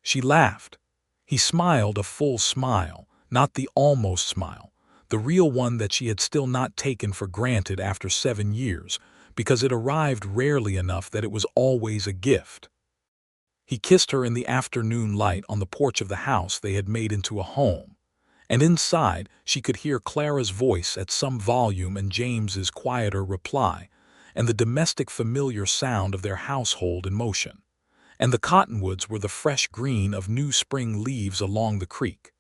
A: She laughed. He smiled a full smile, not the almost smile, the real one that she had still not taken for granted after 7 years, because it arrived rarely enough that it was always a gift. He kissed her in the afternoon light on the porch of the house they had made into a home, and inside she could hear Clara's voice at some volume and James's quieter reply, and the domestic familiar sound of their household in motion, and the cottonwoods were the fresh green of new spring leaves along the creek,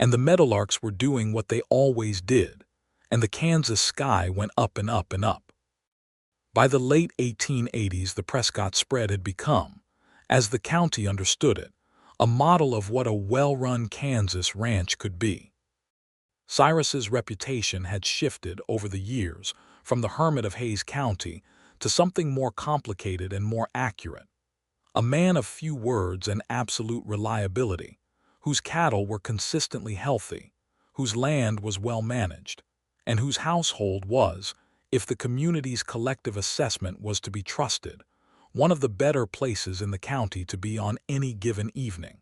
A: and the meadowlarks were doing what they always did, and the Kansas sky went up and up and up. By the late 1880s the Prescott spread had become, as the county understood it, a model of what a well-run Kansas ranch could be. Cyrus's reputation had shifted over the years from the hermit of Hayes County to something more complicated and more accurate. A man of few words and absolute reliability, whose cattle were consistently healthy, whose land was well managed, and whose household was, if the community's collective assessment was to be trusted, one of the better places in the county to be on any given evening.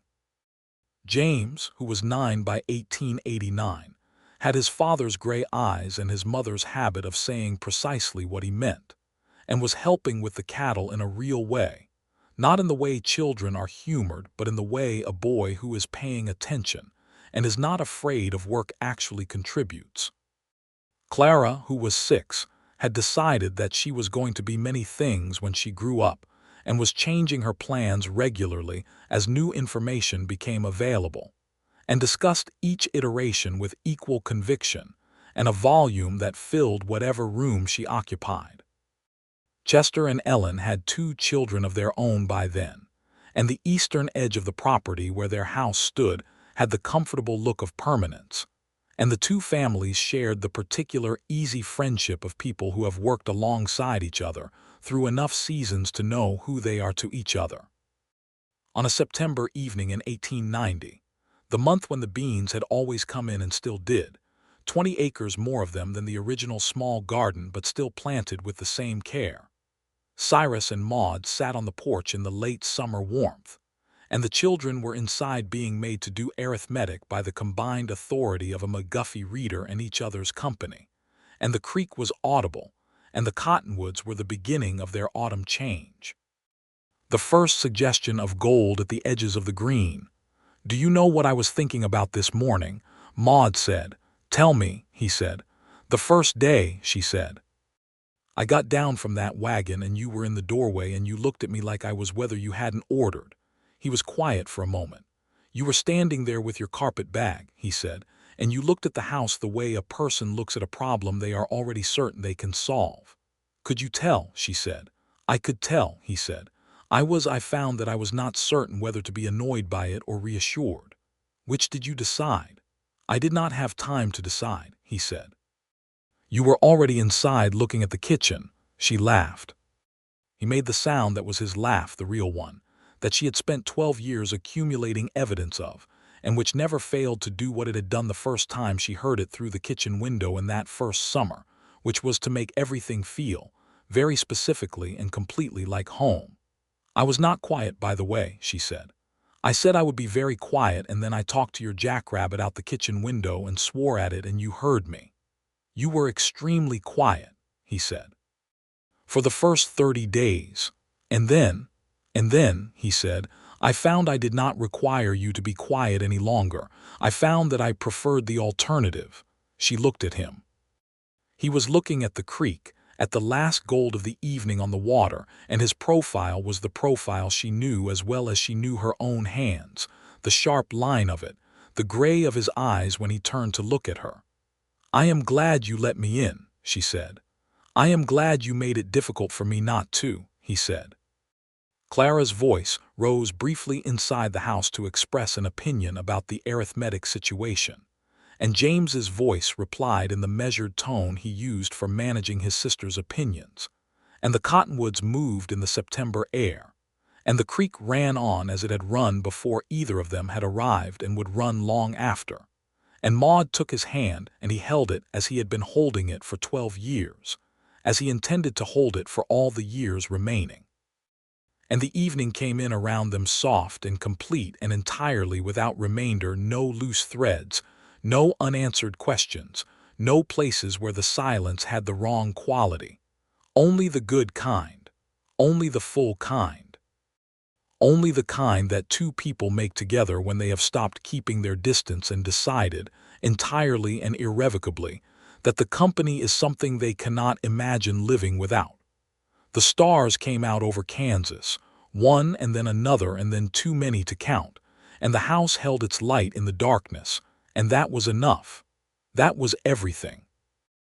A: James, who was 9 by 1889, had his father's gray eyes and his mother's habit of saying precisely what he meant, and was helping with the cattle in a real way, not in the way children are humored, but in the way a boy who is paying attention and is not afraid of work actually contributes. Clara, who was 6, had decided that she was going to be many things when she grew up, and was changing her plans regularly as new information became available, and discussed each iteration with equal conviction and a volume that filled whatever room she occupied. Chester and Ellen had 2 children of their own by then, and the eastern edge of the property where their house stood had the comfortable look of permanence, and the 2 families shared the particular easy friendship of people who have worked alongside each other through enough seasons to know who they are to each other. On a September evening in 1890, the month when the beans had always come in and still did, 20 acres more of them than the original small garden but still planted with the same care, Cyrus and Maude sat on the porch in the late summer warmth, and the children were inside being made to do arithmetic by the combined authority of a McGuffey reader and each other's company, and the creek was audible, and the cottonwoods were the beginning of their autumn change. The first suggestion of gold at the edges of the green. "Do you know what I was thinking about this morning?" Maude said. "Tell me," he said. "The first day," she said. "I got down from that wagon and you were in the doorway and you looked at me like I was whether you hadn't ordered." He was quiet for a moment. "You were standing there with your carpet bag," he said, "and you looked at the house the way a person looks at a problem they are already certain they can solve." "Could you tell?" she said. "I could tell," he said. I found that I was not certain whether to be annoyed by it or reassured." "Which did you decide?" "I did not have time to decide," he said. "You were already inside looking at the kitchen." She laughed. He made the sound that was his laugh, the real one, that she had spent 12 years accumulating evidence of, and which never failed to do what it had done the first time she heard it through the kitchen window in that first summer, which was to make everything feel, very specifically and completely like home. "I was not quiet, by the way," she said. "I said I would be very quiet, and then I talked to your jackrabbit out the kitchen window and swore at it, and you heard me." "You were extremely quiet," he said. "For the first 30 days. And then, he said, I found I did not require you to be quiet any longer. I found that I preferred the alternative." She looked at him. He was looking at the creek, at the last gold of the evening on the water, and his profile was the profile she knew as well as she knew her own hands, the sharp line of it, the gray of his eyes when he turned to look at her. "I am glad you let me in," she said. "I am glad you made it difficult for me not to," he said. Clara's voice rose briefly inside the house to express an opinion about the arithmetic situation, and James's voice replied in the measured tone he used for managing his sister's opinions, and the cottonwoods moved in the September air, and the creek ran on as it had run before either of them had arrived and would run long after, and Maude took his hand and he held it as he had been holding it for 12 years, as he intended to hold it for all the years remaining. And the evening came in around them soft and complete and entirely without remainder, no loose threads, no unanswered questions, no places where the silence had the wrong quality. Only the good kind, only the full kind. Only the kind that 2 people make together when they have stopped keeping their distance and decided, entirely and irrevocably, that the company is something they cannot imagine living without. The stars came out over Kansas, one and then another and then too many to count, and the house held its light in the darkness, and that was enough. That was everything.